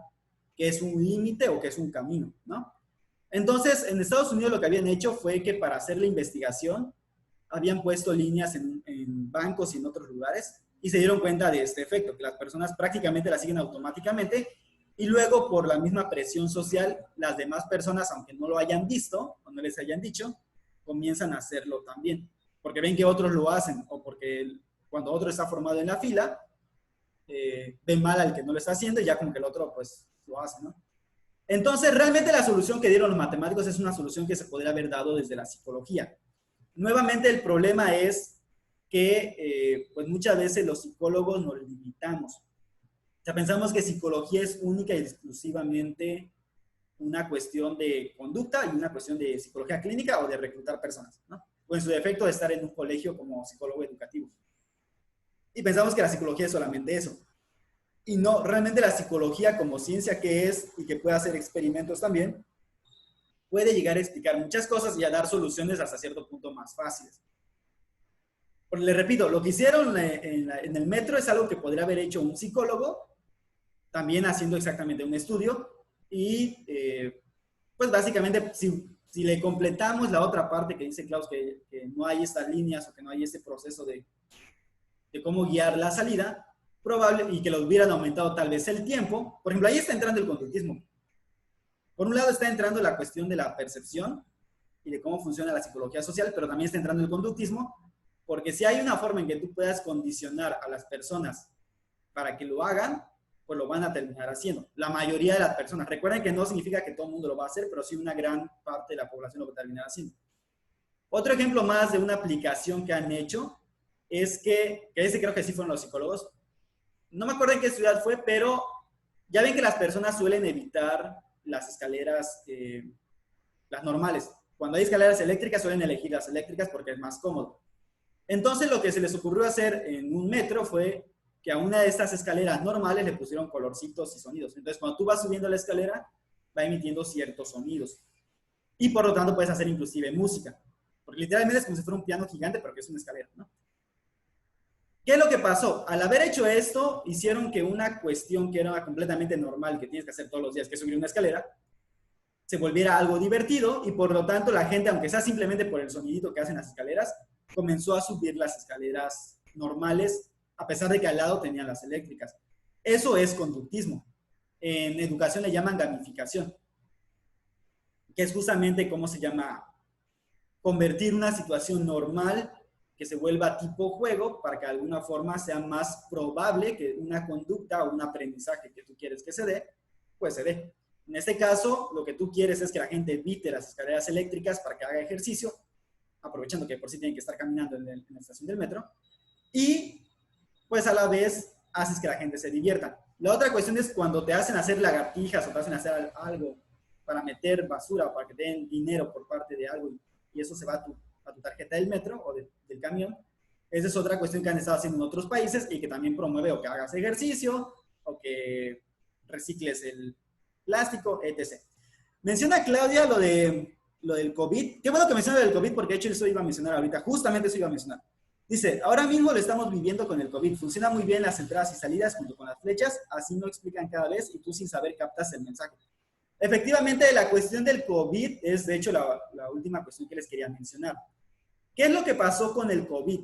que es un límite o que es un camino, ¿no? Entonces, en Estados Unidos lo que habían hecho fue que para hacer la investigación, habían puesto líneas en bancos y en otros lugares y se dieron cuenta de este efecto, que las personas prácticamente la siguen automáticamente y luego por la misma presión social, las demás personas, aunque no lo hayan visto o no les hayan dicho, comienzan a hacerlo también, porque ven que otros lo hacen o porque cuando otro está formado en la fila, ven mal al que no lo está haciendo y ya como que el otro pues lo hace, ¿no? Entonces, realmente la solución que dieron los matemáticos es una solución que se podría haber dado desde la psicología. Nuevamente, el problema es que pues muchas veces los psicólogos nos limitamos. O sea, pensamos que psicología es única y exclusivamente una cuestión de conducta y una cuestión de psicología clínica o de reclutar personas, ¿no? O en su defecto de estar en un colegio como psicólogo educativo. Y pensamos que la psicología es solamente eso. Y no, realmente la psicología como ciencia que es y que puede hacer experimentos también, puede llegar a explicar muchas cosas y a dar soluciones hasta cierto punto más fáciles. Porque les repito, lo que hicieron en el metro es algo que podría haber hecho un psicólogo, también haciendo exactamente un estudio, y pues básicamente si le completamos la otra parte que dice Klaus, que no hay estas líneas o que no hay este proceso de cómo guiar la salida, probable, y que lo hubieran aumentado tal vez el tiempo. Por ejemplo, ahí está entrando el conductismo. Por un lado está entrando la cuestión de la percepción y de cómo funciona la psicología social, pero también está entrando el conductismo, porque si hay una forma en que tú puedas condicionar a las personas para que lo hagan, pues lo van a terminar haciendo. La mayoría de las personas. Recuerden que no significa que todo el mundo lo va a hacer, pero sí una gran parte de la población lo va a terminar haciendo. Otro ejemplo más de una aplicación que han hecho es que ese creo que sí fueron los psicólogos. No me acuerdo en qué ciudad fue, pero ya ven que las personas suelen evitar las escaleras, las normales. Cuando hay escaleras eléctricas suelen elegir las eléctricas porque es más cómodo. Entonces lo que se les ocurrió hacer en un metro fue que a una de estas escaleras normales le pusieron colorcitos y sonidos. Entonces cuando tú vas subiendo la escalera, va emitiendo ciertos sonidos. Y por lo tanto puedes hacer inclusive música. Porque literalmente es como si fuera un piano gigante, pero que es una escalera, ¿no? ¿Qué es lo que pasó? Al haber hecho esto, hicieron que una cuestión que era completamente normal, que tienes que hacer todos los días, que es subir una escalera, se volviera algo divertido y por lo tanto la gente, aunque sea simplemente por el sonidito que hacen las escaleras, comenzó a subir las escaleras normales, a pesar de que al lado tenían las eléctricas. Eso es conductismo. En educación le llaman gamificación, que es justamente cómo se llama convertir una situación normal que se vuelva tipo juego para que de alguna forma sea más probable que una conducta o un aprendizaje que tú quieres que se dé, pues se dé. En este caso, lo que tú quieres es que la gente evite las escaleras eléctricas para que haga ejercicio, aprovechando que por sí tienen que estar caminando en la estación del metro, y pues a la vez haces que la gente se divierta. La otra cuestión es cuando te hacen hacer lagartijas o te hacen hacer algo para meter basura o para que te den dinero por parte de algo y eso se va a tu tarjeta del metro o del camión. Esa es otra cuestión que han estado haciendo en otros países y que también promueve o que hagas ejercicio o que recicles el plástico, etc. Menciona Claudia lo del COVID. Qué bueno que menciona lo del COVID porque de hecho eso iba a mencionar ahorita. Justamente eso iba a mencionar. Dice, ahora mismo lo estamos viviendo con el COVID. Funciona muy bien las entradas y salidas junto con las flechas. Así no explican cada vez y tú sin saber captas el mensaje. efectivamente la cuestión del COVID es de hecho la última cuestión que les quería mencionar. ¿Qué es lo que pasó con el COVID?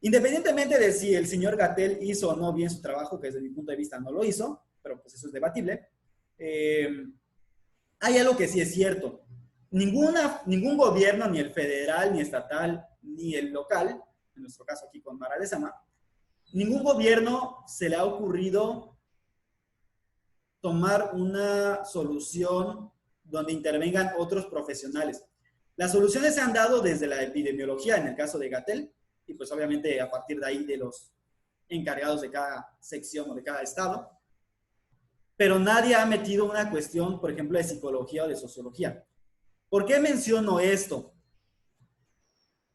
Independientemente de si el señor Gatell hizo o no bien su trabajo, que desde mi punto de vista no lo hizo, pero pues eso es debatible, hay algo que sí es cierto. Ningún gobierno, ni el federal, ni estatal, ni el local, en nuestro caso aquí con Mara Lezama, ningún gobierno se le ha ocurrido tomar una solución donde intervengan otros profesionales. Las soluciones se han dado desde la epidemiología, en el caso de Gatell, y pues obviamente a partir de ahí de los encargados de cada sección o de cada estado, pero nadie ha metido una cuestión, por ejemplo, de psicología o de sociología. ¿Por qué menciono esto?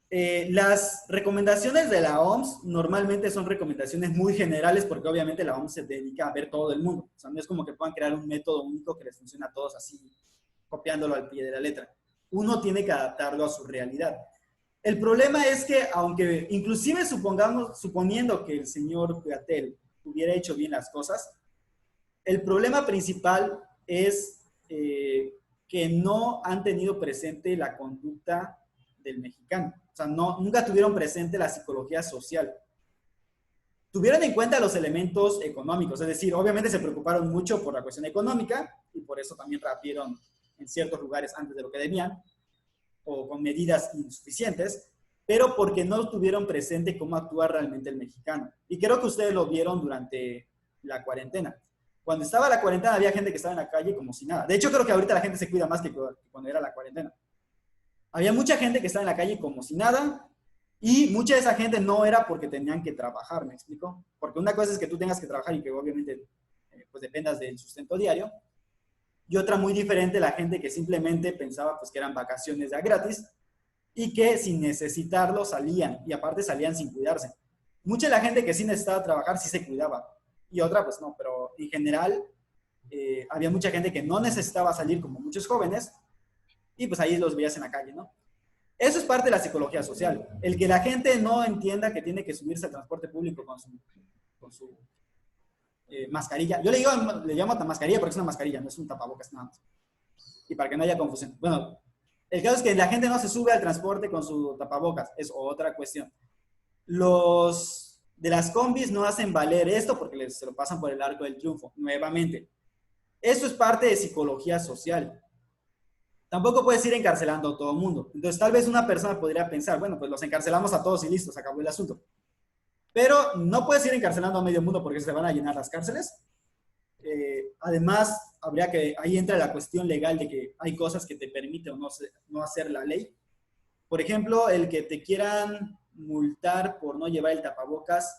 Las recomendaciones de la OMS normalmente son recomendaciones muy generales porque obviamente la OMS se dedica a ver todo el mundo. O sea, no es como que puedan crear un método único que les funcione a todos así, copiándolo al pie de la letra. Uno tiene que adaptarlo a su realidad. El problema es que, aunque inclusive suponiendo que el señor Gatell hubiera hecho bien las cosas, el problema principal es que no han tenido presente la conducta del mexicano. O sea, nunca tuvieron presente la psicología social. Tuvieron en cuenta los elementos económicos, es decir, obviamente se preocuparon mucho por la cuestión económica y por eso también reabrieron en ciertos lugares antes de lo que debían o con medidas insuficientes, pero porque no tuvieron presente cómo actúa realmente el mexicano. Y creo que ustedes lo vieron durante la cuarentena. Cuando estaba la cuarentena había gente que estaba en la calle como si nada. De hecho, creo que ahorita la gente se cuida más que cuando era la cuarentena. Había mucha gente que estaba en la calle como si nada y mucha de esa gente no era porque tenían que trabajar, ¿me explico? Porque una cosa es que tú tengas que trabajar y que obviamente pues dependas del sustento diario. Y otra muy diferente, la gente que simplemente pensaba pues que eran vacaciones ya gratis y que sin necesitarlo salían y aparte salían sin cuidarse. Mucha de la gente que sí necesitaba trabajar sí se cuidaba y otra pues no, pero en general había mucha gente que no necesitaba salir como muchos jóvenes y pues ahí los veías en la calle, ¿no? Eso es parte de la psicología social. El que la gente no entienda que tiene que subirse al transporte público con su mascarilla. Yo le llamo mascarilla porque es una mascarilla, no es un tapabocas nada más. Y para que no haya confusión. Bueno, el caso es que la gente no se sube al transporte con su tapabocas. Es otra cuestión. Los de las combis no hacen valer esto porque se lo pasan por el arco del triunfo. Nuevamente. Eso es parte de psicología social. Tampoco puedes ir encarcelando a todo el mundo. Entonces, tal vez una persona podría pensar, bueno, pues los encarcelamos a todos y listo, se acabó el asunto. Pero no puedes ir encarcelando a medio mundo porque se van a llenar las cárceles. Además, ahí entra la cuestión legal de que hay cosas que te permiten o no hacer la ley. Por ejemplo, el que te quieran multar por no llevar el tapabocas,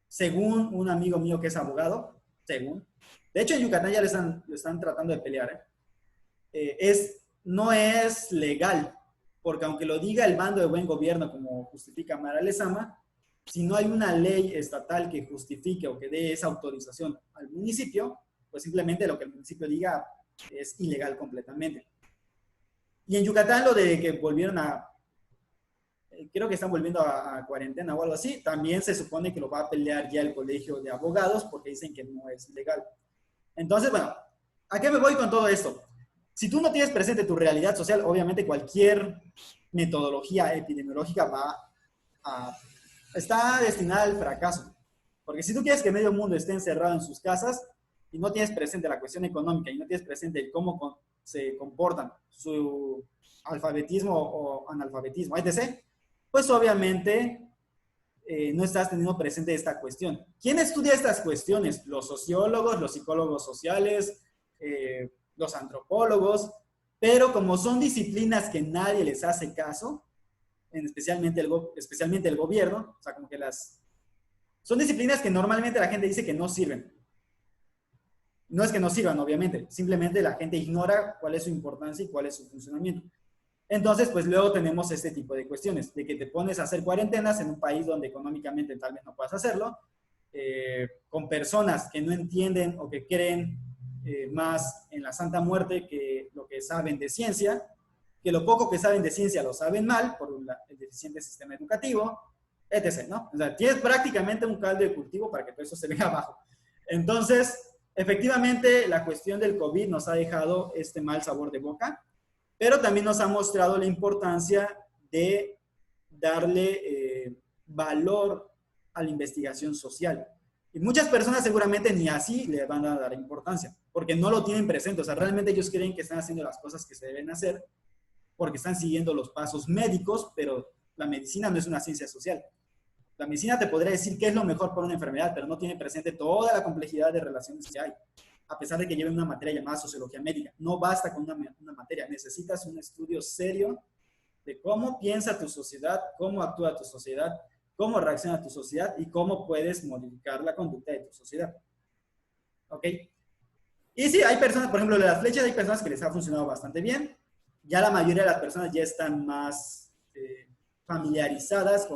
según un amigo mío que es abogado, de hecho en Yucatán ya lo están tratando de pelear, no es legal, porque aunque lo diga el bando de buen gobierno, como justifica Mara Lezama, si no hay una ley estatal que justifique o que dé esa autorización al municipio, pues simplemente lo que el municipio diga es ilegal completamente. Y en Yucatán lo de que volvieron creo que están volviendo a cuarentena o algo así, también se supone que lo va a pelear ya el colegio de abogados porque dicen que no es legal. Entonces, bueno, ¿a qué me voy con todo esto? Si tú no tienes presente tu realidad social, obviamente cualquier metodología epidemiológica está destinada al fracaso. Porque si tú quieres que medio mundo esté encerrado en sus casas y no tienes presente la cuestión económica y no tienes presente cómo se comportan su alfabetismo o analfabetismo, etc., pues obviamente no estás teniendo presente esta cuestión. ¿Quién estudia estas cuestiones? Los sociólogos, los psicólogos sociales, los antropólogos, pero como son disciplinas que nadie les hace caso, especialmente el gobierno, o sea, como que son disciplinas que normalmente la gente dice que no sirven. No es que no sirvan, obviamente, simplemente la gente ignora cuál es su importancia y cuál es su funcionamiento. Entonces, pues luego tenemos este tipo de cuestiones, de que te pones a hacer cuarentenas en un país donde económicamente tal vez no puedas hacerlo, con personas que no entienden o que creen más en la Santa Muerte que lo que saben de ciencia, que lo poco que saben de ciencia lo saben mal por el deficiente sistema educativo, etc., ¿no? O sea, tienes prácticamente un caldo de cultivo para que todo eso se venga abajo. Entonces, efectivamente la cuestión del COVID nos ha dejado este mal sabor de boca, pero también nos ha mostrado la importancia de darle valor a la investigación social. Y muchas personas seguramente ni así le van a dar importancia, porque no lo tienen presente. O sea, realmente ellos creen que están haciendo las cosas que se deben hacer porque están siguiendo los pasos médicos, pero la medicina no es una ciencia social. La medicina te podría decir qué es lo mejor para una enfermedad, pero no tiene presente toda la complejidad de relaciones que hay. A pesar de que lleven una materia llamada sociología médica, no basta con una materia, necesitas un estudio serio de cómo piensa tu sociedad, cómo actúa tu sociedad, cómo reacciona tu sociedad y cómo puedes modificar la conducta de tu sociedad. ¿Ok? Y sí, hay personas, por ejemplo, de las flechas, hay personas que les ha funcionado bastante bien. Ya la mayoría de las personas ya están más familiarizadas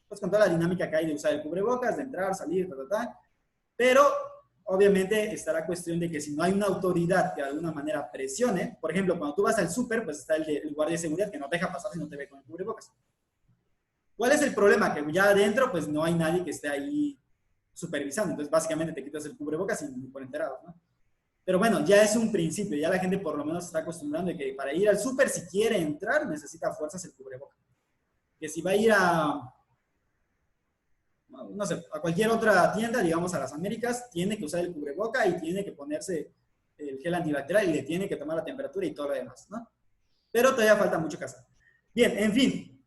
pues, con toda la dinámica que hay de usar el cubrebocas, de entrar, salir, pero obviamente está la cuestión de que si no hay una autoridad que de alguna manera presione, por ejemplo, cuando tú vas al súper, pues está el guardia de seguridad que no te deja pasar si no te ve con el cubrebocas. ¿Cuál es el problema? Que ya adentro, pues no hay nadie que esté ahí supervisando. Entonces, básicamente te quitas el cubrebocas y ni por enterado, ¿no? Pero bueno, ya es un principio. Ya la gente por lo menos se está acostumbrando de que para ir al súper, si quiere entrar, necesita a fuerzas el cubrebocas. Que si va a ir no sé, a cualquier otra tienda, digamos a las Américas, tiene que usar el cubreboca y tiene que ponerse el gel antibacterial y le tiene que tomar la temperatura y todo lo demás, ¿no? Pero todavía falta mucho que hacer. Bien, en fin,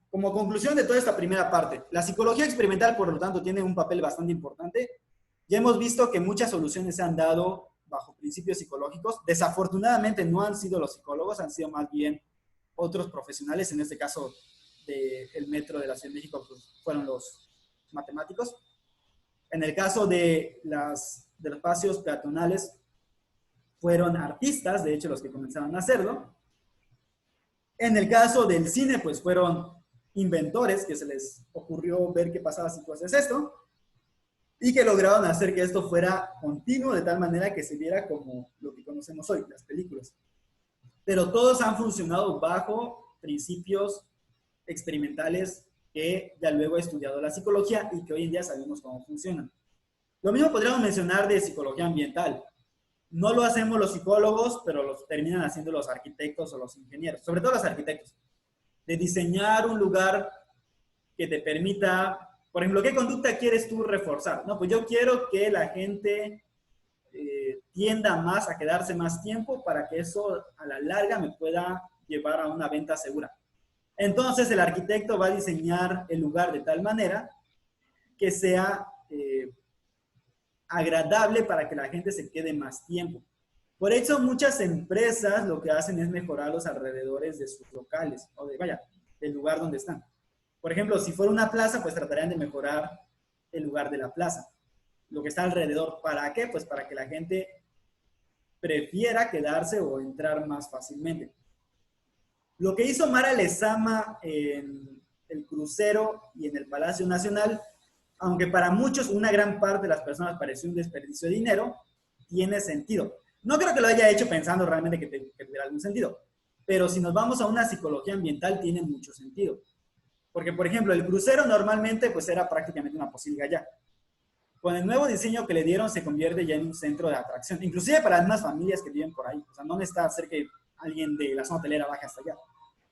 como conclusión de toda esta primera parte, la psicología experimental, por lo tanto, tiene un papel bastante importante. Ya hemos visto que muchas soluciones se han dado bajo principios psicológicos. Desafortunadamente no han sido los psicólogos, han sido más bien otros profesionales, en este caso del metro de la Ciudad de México, pues, fueron los matemáticos. En el caso de los espacios peatonales, fueron artistas, de hecho, los que comenzaron a hacerlo. En el caso del cine, pues fueron inventores que se les ocurrió ver qué pasaba si tú haces esto y que lograron hacer que esto fuera continuo de tal manera que se viera como lo que conocemos hoy, las películas. Pero todos han funcionado bajo principios experimentales que ya luego he estudiado la psicología y que hoy en día sabemos cómo funcionan. Lo mismo podríamos mencionar de psicología ambiental. No lo hacemos los psicólogos, pero los terminan haciendo los arquitectos o los ingenieros, sobre todo los arquitectos, de diseñar un lugar que te permita, por ejemplo, ¿qué conducta quieres tú reforzar? No, pues yo quiero que la gente tienda más a quedarse más tiempo para que eso a la larga me pueda llevar a una venta segura. Entonces el arquitecto va a diseñar el lugar de tal manera que sea agradable para que la gente se quede más tiempo. Por eso muchas empresas lo que hacen es mejorar los alrededores de sus locales, o del lugar donde están. Por ejemplo, si fuera una plaza, pues tratarían de mejorar el lugar de la plaza, lo que está alrededor. ¿Para qué? Pues para que la gente prefiera quedarse o entrar más fácilmente. Lo que hizo Mara Lezama en el crucero y en el Palacio Nacional, aunque para muchos, una gran parte de las personas pareció un desperdicio de dinero, tiene sentido. No creo que lo haya hecho pensando realmente que tuviera algún sentido, pero si nos vamos a una psicología ambiental, tiene mucho sentido. Porque, por ejemplo, el crucero normalmente pues era prácticamente una posilga ya. Con el nuevo diseño que le dieron, se convierte ya en un centro de atracción, inclusive para las mismas familias que viven por ahí. O sea, no necesita hacer que alguien de la zona hotelera baje hasta allá.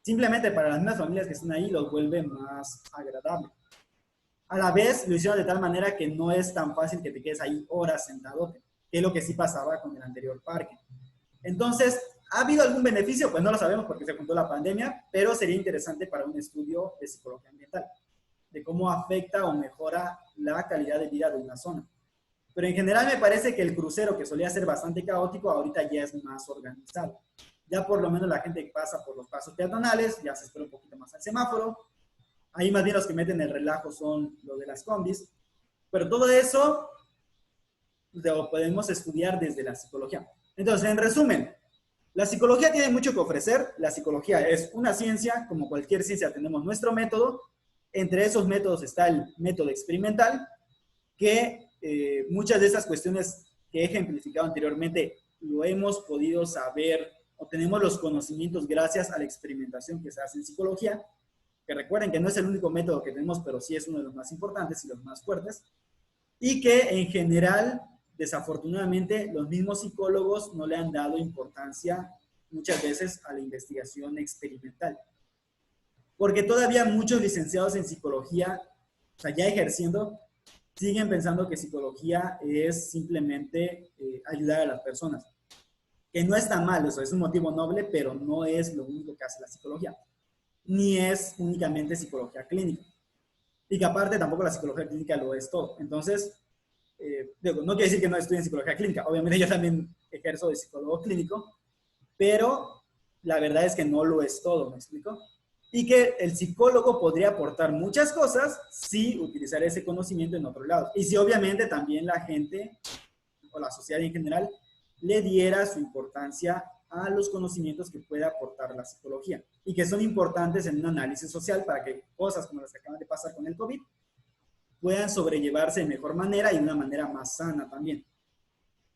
Simplemente para las mismas familias que están ahí, los vuelve más agradable. A la vez, lo hicieron de tal manera que no es tan fácil que te quedes ahí horas sentado, que es lo que sí pasaba con el anterior parque. Entonces, ¿ha habido algún beneficio? Pues no lo sabemos porque se juntó la pandemia, pero sería interesante para un estudio de psicología ambiental, de cómo afecta o mejora la calidad de vida de una zona. Pero en general me parece que el crucero, que solía ser bastante caótico, ahorita ya es más organizado. Ya por lo menos la gente que pasa por los pasos peatonales, ya se espera un poquito más al semáforo. Ahí más bien los que meten el relajo son los de las combis. Pero todo eso lo podemos estudiar desde la psicología. Entonces, en resumen, la psicología tiene mucho que ofrecer. La psicología es una ciencia, como cualquier ciencia tenemos nuestro método. Entre esos métodos está el método experimental, que muchas de esas cuestiones que he ejemplificado anteriormente lo hemos podido saber o tenemos los conocimientos gracias a la experimentación que se hace en psicología, que recuerden que no es el único método que tenemos, pero sí es uno de los más importantes y los más fuertes, y que en general desafortunadamente, los mismos psicólogos no le han dado importancia muchas veces a la investigación experimental. Porque todavía muchos licenciados en psicología, o sea, ya ejerciendo, siguen pensando que psicología es simplemente ayudar a las personas. Que no está mal, eso es un motivo noble, pero no es lo único que hace la psicología. Ni es únicamente psicología clínica. Y que aparte tampoco la psicología clínica lo es todo. Entonces, no quiere decir que no estudie en psicología clínica. Obviamente yo también ejerzo de psicólogo clínico, pero la verdad es que no lo es todo, ¿me explico? Y que el psicólogo podría aportar muchas cosas si utilizara ese conocimiento en otro lado. Y si obviamente también la gente, o la sociedad en general, le diera su importancia a los conocimientos que puede aportar la psicología y que son importantes en un análisis social para que cosas como las que acaban de pasar con el COVID puedan sobrellevarse de mejor manera y de una manera más sana también.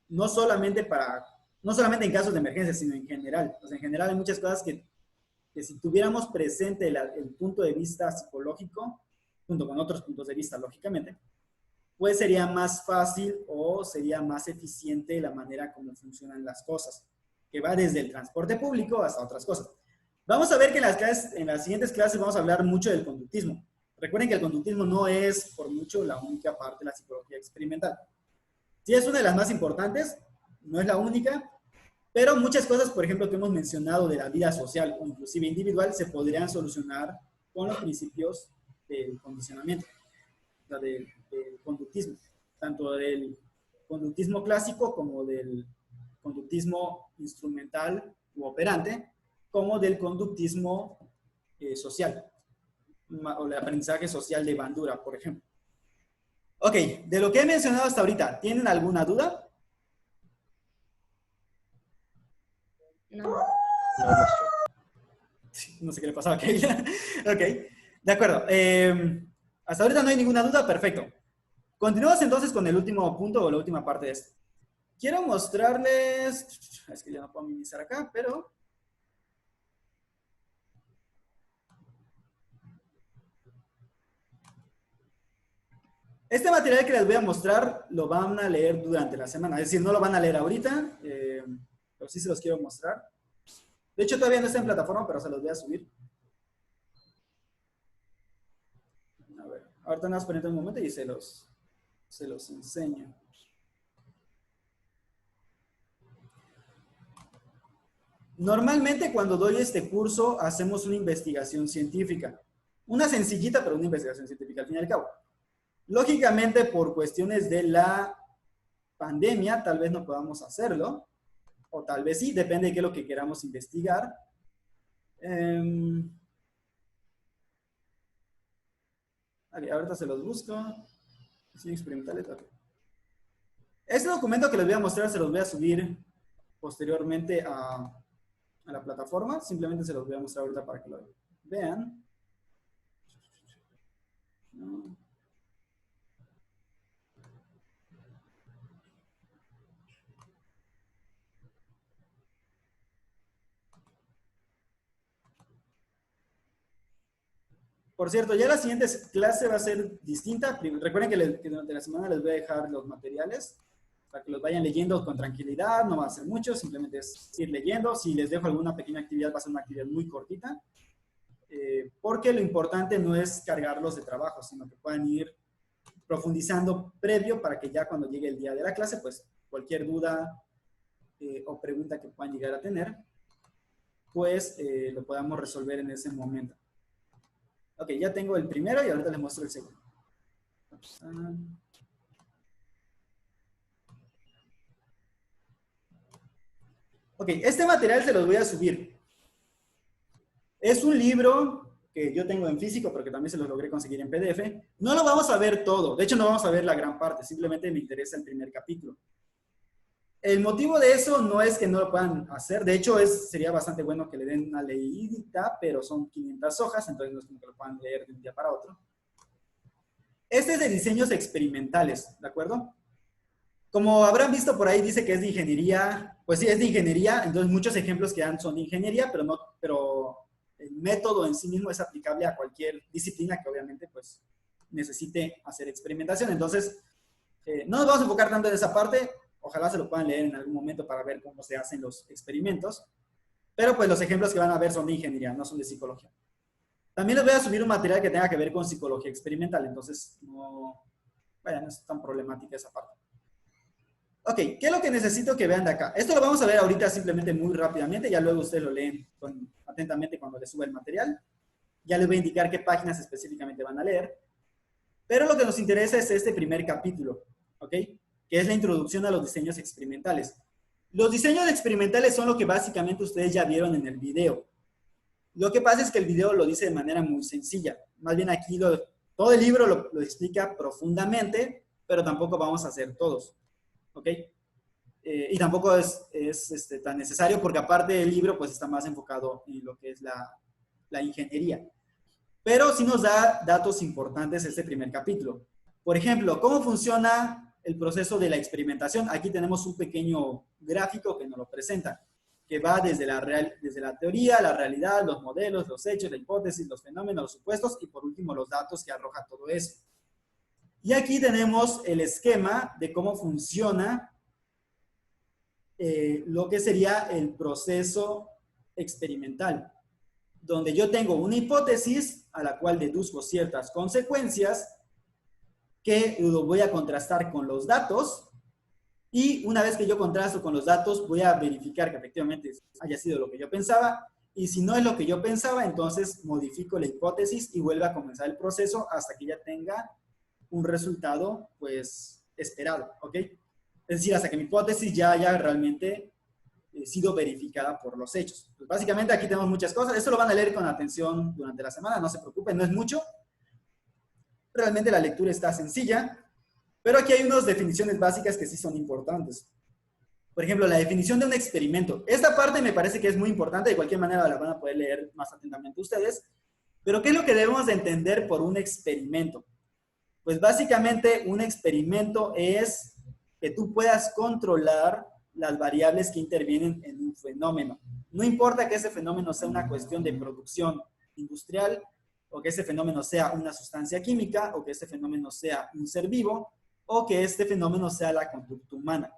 No solamente en casos de emergencia, sino en general. Pues en general hay muchas cosas que si tuviéramos presente el punto de vista psicológico, junto con otros puntos de vista, lógicamente, pues sería más fácil o sería más eficiente la manera como funcionan las cosas, que va desde el transporte público hasta otras cosas. Vamos a ver que en las siguientes clases vamos a hablar mucho del conductismo. Recuerden que el conductismo no es, por mucho, la única parte de la psicología experimental. Sí es una de las más importantes, no es la única, pero muchas cosas, por ejemplo, que hemos mencionado de la vida social o inclusive individual, se podrían solucionar con los principios del condicionamiento, o sea, del conductismo, tanto del conductismo clásico como del conductismo instrumental u operante, como del conductismo social, o el aprendizaje social de Bandura, por ejemplo. Ok, de lo que he mencionado hasta ahorita, ¿tienen alguna duda? No. No sé qué le pasaba a Keila. Ok, de acuerdo. Hasta ahorita no hay ninguna duda, perfecto. Continuamos entonces con el último punto o la última parte de esto. Quiero mostrarles, es que ya no puedo minimizar acá, pero este material que les voy a mostrar lo van a leer durante la semana. Es decir, no lo van a leer ahorita, pero sí se los quiero mostrar. De hecho, todavía no está en plataforma, pero se los voy a subir. A ver, ahorita nada más permítanme un momento y se los enseño. Normalmente cuando doy este curso hacemos una investigación científica. Una sencillita, pero una investigación científica al fin y al cabo. Lógicamente, por cuestiones de la pandemia, tal vez no podamos hacerlo, o tal vez sí, depende de qué es lo que queramos investigar. Ahorita se los busco. Sin experimentales. Este documento que les voy a mostrar se los voy a subir posteriormente a la plataforma. Simplemente se los voy a mostrar ahorita para que lo vean. No. Por cierto, ya la siguiente clase va a ser distinta. Recuerden que durante la semana les voy a dejar los materiales para que los vayan leyendo con tranquilidad. No va a ser mucho, simplemente es ir leyendo. Si les dejo alguna pequeña actividad, va a ser una actividad muy cortita. Porque lo importante no es cargarlos de trabajo, sino que puedan ir profundizando previo para que ya cuando llegue el día de la clase, pues cualquier duda o pregunta que puedan llegar a tener, pues lo podamos resolver en ese momento. Ok, ya tengo el primero y ahorita les muestro el segundo. Ok, este material se los voy a subir. Es un libro que yo tengo en físico, pero que también se los logré conseguir en PDF. No lo vamos a ver todo. De hecho, no vamos a ver la gran parte. Simplemente me interesa el primer capítulo. El motivo de eso no es que no lo puedan hacer. De hecho, sería bastante bueno que le den una leidita, pero son 500 hojas, entonces no es como que lo puedan leer de un día para otro. Este es de diseños experimentales, ¿de acuerdo? Como habrán visto por ahí, dice que es de ingeniería. Pues sí, es de ingeniería, entonces muchos ejemplos que dan son de ingeniería, pero el método en sí mismo es aplicable a cualquier disciplina que obviamente pues necesite hacer experimentación. Entonces, No nos vamos a enfocar tanto en esa parte, ojalá se lo puedan leer en algún momento para ver cómo se hacen los experimentos, pero pues los ejemplos que van a ver son de ingeniería, no son de psicología. También les voy a subir un material que tenga que ver con psicología experimental, entonces no es tan problemática esa parte. Ok, ¿qué es lo que necesito que vean de acá? Esto lo vamos a ver ahorita simplemente muy rápidamente, ya luego ustedes lo leen atentamente cuando les suba el material. Ya les voy a indicar qué páginas específicamente van a leer. Pero lo que nos interesa es este primer capítulo, ¿ok? Que es la introducción a los diseños experimentales. Los diseños experimentales son lo que básicamente ustedes ya vieron en el video. Lo que pasa es que el video lo dice de manera muy sencilla. Más bien aquí todo el libro lo explica profundamente, pero tampoco vamos a hacer todos, ¿ok? Y tampoco es tan necesario porque aparte del libro pues está más enfocado en lo que es la ingeniería. Pero sí nos da datos importantes este primer capítulo. Por ejemplo, ¿cómo funciona el proceso de la experimentación? Aquí tenemos un pequeño gráfico que nos lo presenta, que va desde la teoría, la realidad, los modelos, los hechos, la hipótesis, los fenómenos, los supuestos y por último los datos que arroja todo eso. Y aquí tenemos el esquema de cómo funciona lo que sería el proceso experimental, donde yo tengo una hipótesis a la cual deduzco ciertas consecuencias que lo voy a contrastar con los datos y una vez que yo contrasto con los datos voy a verificar que efectivamente haya sido lo que yo pensaba y si no es lo que yo pensaba, entonces modifico la hipótesis y vuelvo a comenzar el proceso hasta que ya tenga un resultado pues esperado, ¿ok? Es decir, hasta que mi hipótesis ya haya realmente sido verificada por los hechos. Pues básicamente aquí tenemos muchas cosas. Esto lo van a leer con atención durante la semana, no se preocupen, no es mucho. Realmente la lectura está sencilla, pero aquí hay unas definiciones básicas que sí son importantes. Por ejemplo, la definición de un experimento. Esta parte me parece que es muy importante, de cualquier manera la van a poder leer más atentamente ustedes. Pero ¿qué es lo que debemos de entender por un experimento? Pues básicamente un experimento es que tú puedas controlar las variables que intervienen en un fenómeno. No importa que ese fenómeno sea una cuestión de producción industrial, o que ese fenómeno sea una sustancia química, o que ese fenómeno sea un ser vivo, o que este fenómeno sea la conducta humana.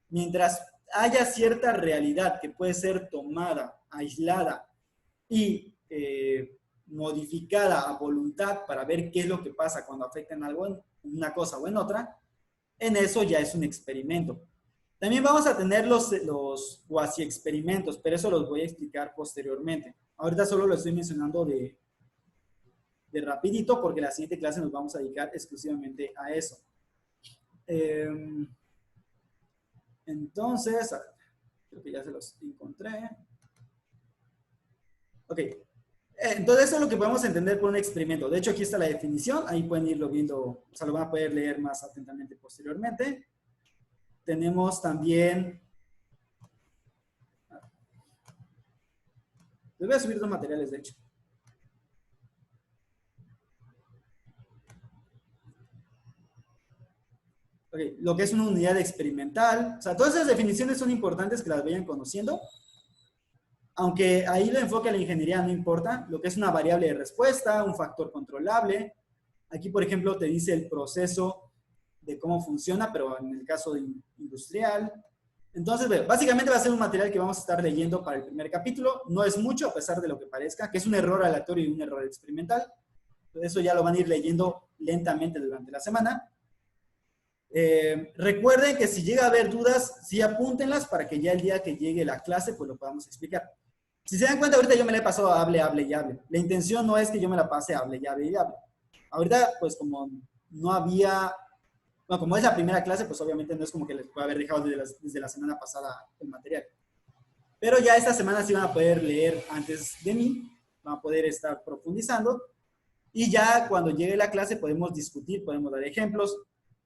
Mientras haya cierta realidad que puede ser tomada, aislada y modificada a voluntad para ver qué es lo que pasa cuando afecta en algo, en una cosa o en otra, en eso ya es un experimento. También vamos a tener los cuasi experimentos, pero eso los voy a explicar posteriormente. Ahorita solo lo estoy mencionando de rapidito porque la siguiente clase nos vamos a dedicar exclusivamente a eso. Entonces, creo que ya se los encontré. Ok. Entonces eso es lo que podemos entender por un experimento. De hecho, aquí está la definición. Ahí pueden irlo viendo, o sea, lo van a poder leer más atentamente posteriormente. Tenemos también... Les voy a subir dos materiales, de hecho. Okay, lo que es una unidad experimental. O sea, todas esas definiciones son importantes que las vayan conociendo. Aunque ahí el enfoque a la ingeniería no importa, lo que es una variable de respuesta, un factor controlable. Aquí, por ejemplo, te dice el proceso de cómo funciona, pero en el caso de industrial. Entonces, básicamente va a ser un material que vamos a estar leyendo para el primer capítulo. No es mucho, a pesar de lo que parezca, que es un error aleatorio y un error experimental. Eso ya lo van a ir leyendo lentamente durante la semana. Recuerden que si llega a haber dudas, sí apúntenlas para que ya el día que llegue la clase, pues lo podamos explicar. Si se dan cuenta, ahorita yo me la he pasado hable y hable. La intención no es que yo me la pase hable y hable. Ahorita, pues como no había, bueno, como es la primera clase, pues obviamente no es como que les pueda haber dejado desde la semana pasada el material. Pero ya esta semana sí van a poder leer antes de mí, van a poder estar profundizando. Y ya cuando llegue la clase podemos discutir, podemos dar ejemplos.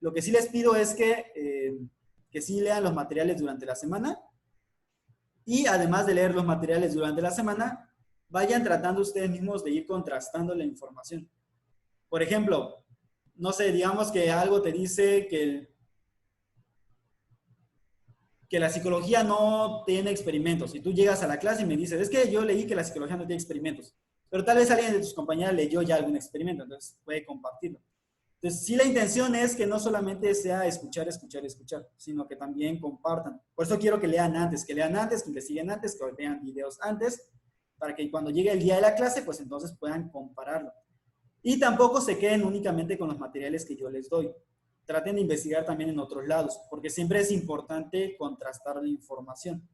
Lo que sí les pido es que sí lean los materiales durante la semana. Y además de leer los materiales durante la semana, vayan tratando ustedes mismos de ir contrastando la información. Por ejemplo, no sé, digamos que algo te dice que la psicología no tiene experimentos. Y tú llegas a la clase y me dices, es que yo leí que la psicología no tiene experimentos. Pero tal vez alguien de tus compañeros leyó ya algún experimento, entonces puede compartirlo. Entonces, sí, la intención es que no solamente sea escuchar, escuchar, escuchar, sino que también compartan. Por eso quiero que lean antes, que investiguen antes, que vean videos antes, para que cuando llegue el día de la clase, pues entonces puedan compararlo. Y tampoco se queden únicamente con los materiales que yo les doy. Traten de investigar también en otros lados, porque siempre es importante contrastar la información.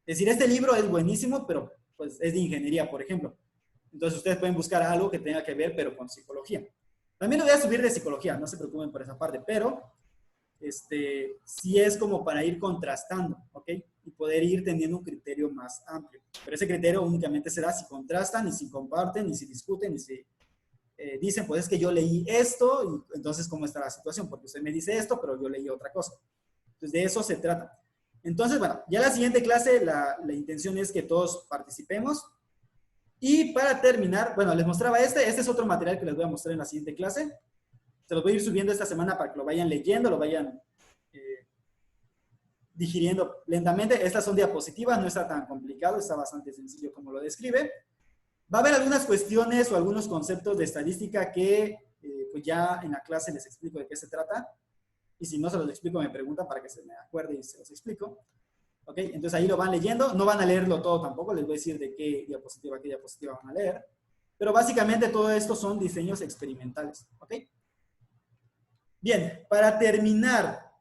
Es decir, este libro es buenísimo, pero pues es de ingeniería, por ejemplo. Entonces ustedes pueden buscar algo que tenga que ver, pero con psicología. También lo voy a subir de psicología, no se preocupen por esa parte, pero sí es como para ir contrastando, ¿ok? Y poder ir teniendo un criterio más amplio. Pero ese criterio únicamente se da si contrastan, y si comparten, y si discuten, y si dicen, pues es que yo leí esto, y entonces ¿cómo está la situación? Porque usted me dice esto, pero yo leí otra cosa. Entonces de eso se trata. Entonces, bueno, ya la siguiente clase, la intención es que todos participemos. Y para terminar, bueno, les mostraba este es otro material que les voy a mostrar en la siguiente clase. Se los voy a ir subiendo esta semana para que lo vayan leyendo, lo vayan digiriendo lentamente. Estas son diapositivas, no está tan complicado, está bastante sencillo como lo describe. Va a haber algunas cuestiones o algunos conceptos de estadística que pues ya en la clase les explico de qué se trata. Y si no se los explico, me preguntan para que se me acuerde y se los explico. ¿Ok? Entonces ahí lo van leyendo. No van a leerlo todo tampoco, les voy a decir de qué diapositiva van a leer. Pero básicamente todo esto son diseños experimentales. ¿Ok? Bien, para terminar,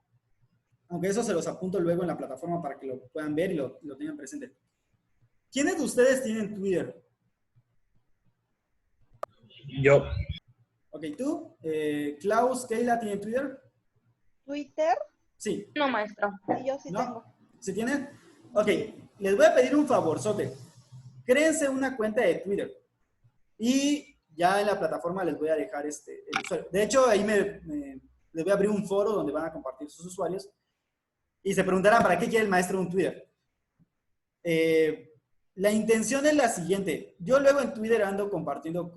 aunque eso se los apunto luego en la plataforma para que lo puedan ver y lo tengan presente. ¿Quiénes de ustedes tienen Twitter? Yo. Ok, ¿tú? Klaus, Keila, ¿tienen Twitter? ¿Twitter? Sí. No, maestro. Sí, yo sí ¿No? tengo. ¿Sí tienen? Ok, les voy a pedir un favorzote. Créense una cuenta de Twitter. Y ya en la plataforma les voy a dejar el usuario. De hecho, ahí les voy a abrir un foro donde van a compartir sus usuarios. Y se preguntarán, ¿para qué quiere el maestro un Twitter? La intención es la siguiente. Yo luego en Twitter ando compartiendo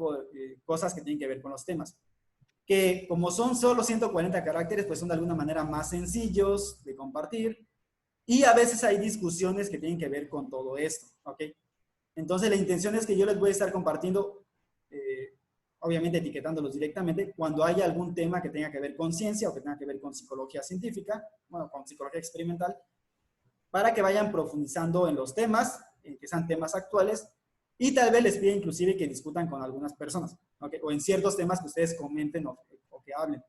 cosas que tienen que ver con los temas. Que como son solo 140 caracteres, pues son de alguna manera más sencillos de compartir. Y a veces hay discusiones que tienen que ver con todo esto, ¿ok? Entonces la intención es que yo les voy a estar compartiendo, obviamente etiquetándolos directamente, cuando haya algún tema que tenga que ver con ciencia o que tenga que ver con psicología científica, bueno, con psicología experimental, para que vayan profundizando en los temas, que sean temas actuales, y tal vez les pida inclusive que discutan con algunas personas, ¿okay? O en ciertos temas que ustedes comenten o que hablen,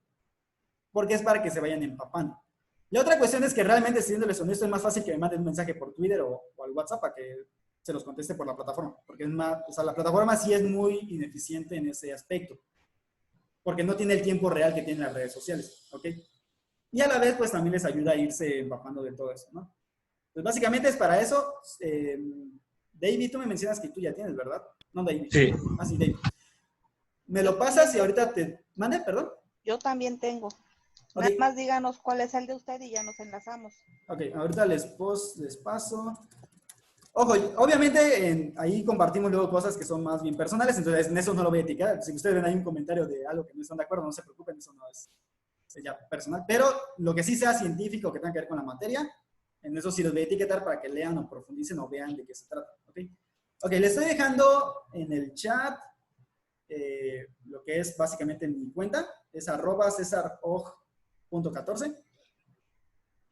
porque es para que se vayan empapando. La otra cuestión es que realmente, siéndoles honesto, es más fácil que me manden un mensaje por Twitter o al WhatsApp para que se los conteste por la plataforma, porque es más, o sea, la plataforma sí es muy ineficiente en ese aspecto, porque no tiene el tiempo real que tienen las redes sociales, ¿ok? Y a la vez, pues también les ayuda a irse empapando de todo eso, ¿no? Pues básicamente es para eso. David, tú me mencionas que tú ya tienes, ¿verdad? No, David. Sí. Ah, sí, David. Me lo pasas y ahorita te... ¿Mande? Perdón. Yo también tengo. Okay. Nada más díganos cuál es el de usted y ya nos enlazamos. Ok, ahorita les paso. Ojo, obviamente ahí compartimos luego cosas que son más bien personales, entonces en eso no lo voy a etiquetar. Si ustedes ven ahí un comentario de algo que no están de acuerdo, no se preocupen, eso no es ya personal. Pero lo que sí sea científico, que tenga que ver con la materia, en eso sí los voy a etiquetar para que lean o profundicen o vean de qué se trata. Ok, okay, les estoy dejando en el chat lo que es básicamente mi cuenta, es @cesarog.14.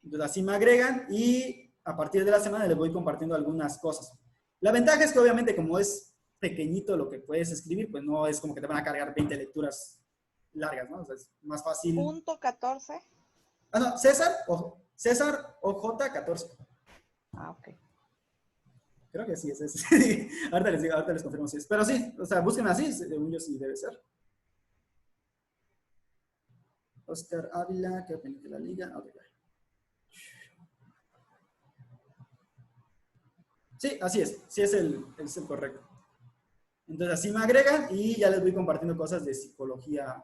Entonces así me agregan y a partir de la semana les voy compartiendo algunas cosas. La ventaja es que obviamente como es pequeñito lo que puedes escribir, pues no es como que te van a cargar 20 lecturas largas, ¿no? O sea, es más fácil. Punto 14. Ah, no, César OJ14. Ah, ok. Creo que sí es ese. ahorita les confirmo si es. Pero sí, o sea, búsquenme así, según yo sí debe ser. Oscar Ávila, que pendiente la liga. Ok, sí, así es. Sí es el correcto. Entonces así me agregan y ya les voy compartiendo cosas de psicología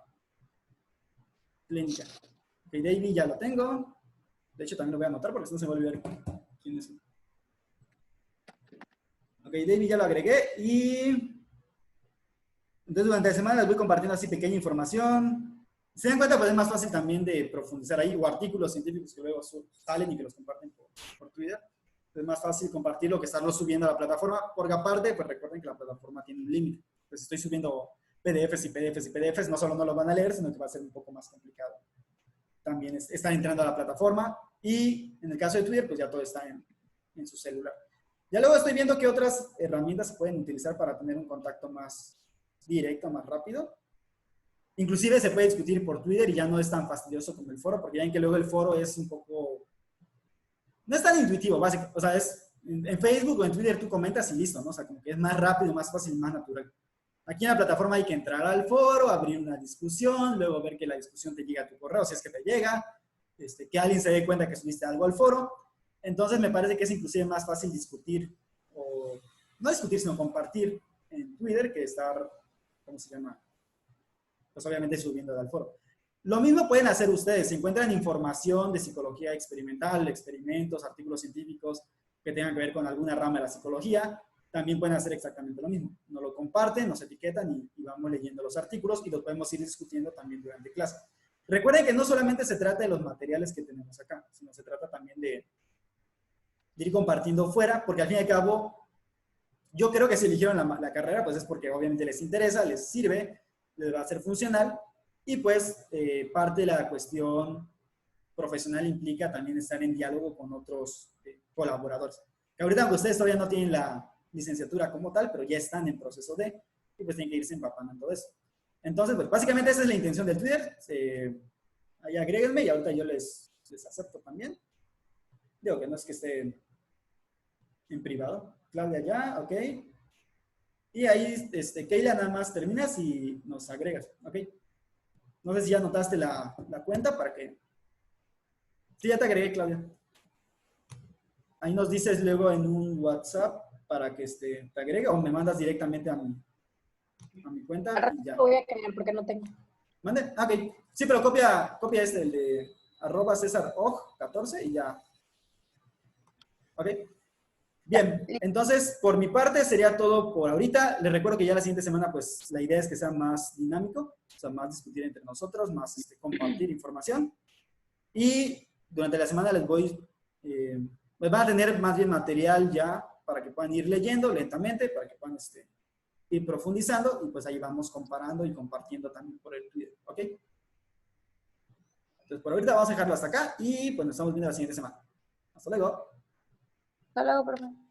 clínica. Ok, David ya lo tengo. De hecho, también lo voy a anotar porque si no se me va a olvidar quién es. Ok, David ya lo agregué y entonces durante la semana les voy compartiendo así pequeña información. Si se dan cuenta, pues es más fácil también de profundizar ahí, o artículos científicos que luego salen y que los comparten por Twitter. Es más fácil compartirlo que estarlo subiendo a la plataforma, porque aparte, pues recuerden que la plataforma tiene un límite. Pues estoy subiendo PDFs y PDFs y PDFs, no solo no lo van a leer, sino que va a ser un poco más complicado. También están entrando a la plataforma y en el caso de Twitter, pues ya todo está en su celular. Ya luego estoy viendo qué otras herramientas se pueden utilizar para tener un contacto más directo, más rápido. Inclusive se puede discutir por Twitter y ya no es tan fastidioso como el foro, porque ya ven que luego el foro es un poco... No es tan intuitivo, básico. O sea, en Facebook o en Twitter tú comentas y listo, ¿no? O sea, como que es más rápido, más fácil, más natural. Aquí en la plataforma hay que entrar al foro, abrir una discusión, luego ver que la discusión te llega a tu correo, si es que te llega, que alguien se dé cuenta que subiste algo al foro. Entonces me parece que es inclusive más fácil discutir, o no discutir, sino compartir en Twitter que estar, ¿cómo se llama? Pues obviamente subiendo al foro. Lo mismo pueden hacer ustedes, si encuentran información de psicología experimental, experimentos, artículos científicos que tengan que ver con alguna rama de la psicología, también pueden hacer exactamente lo mismo. Nos lo comparten, nos etiquetan y vamos leyendo los artículos y los podemos ir discutiendo también durante clase. Recuerden que no solamente se trata de los materiales que tenemos acá, sino se trata también de ir compartiendo fuera, porque al fin y al cabo, yo creo que si eligieron la carrera, pues es porque obviamente les interesa, les sirve, les va a ser funcional, y pues parte de la cuestión profesional implica también estar en diálogo con otros colaboradores. Que ahorita ustedes todavía no tienen la licenciatura como tal, pero ya están en proceso de, y pues tienen que irse empapando en todo eso. Entonces, pues básicamente esa es la intención del Twitter. Ahí agréguenme y ahorita yo les acepto también. Digo que no es que esté en privado. Claudia ya, ok. Y ahí, Keila, nada más terminas y nos agregas, ok. No sé si ya anotaste la cuenta para que... Sí, ya te agregué, Claudia. Ahí nos dices luego en un WhatsApp para que te agregue o me mandas directamente a mi cuenta. Al rato Y ya. lo voy a crear porque no tengo. ¿Mande? Ah, ok. Sí, pero copia el de @CesarOg14 y ya. Ok. Bien, entonces por mi parte sería todo por ahorita. Les recuerdo que ya la siguiente semana pues la idea es que sea más dinámico, o sea, más discutir entre nosotros, más compartir información. Y durante la semana les pues van a tener más bien material ya para que puedan ir leyendo lentamente, para que puedan ir profundizando y pues ahí vamos comparando y compartiendo también por el Twitter, ¿ok? Entonces por ahorita vamos a dejarlo hasta acá y pues nos estamos viendo la siguiente semana. Hasta luego. Hasta luego, profe.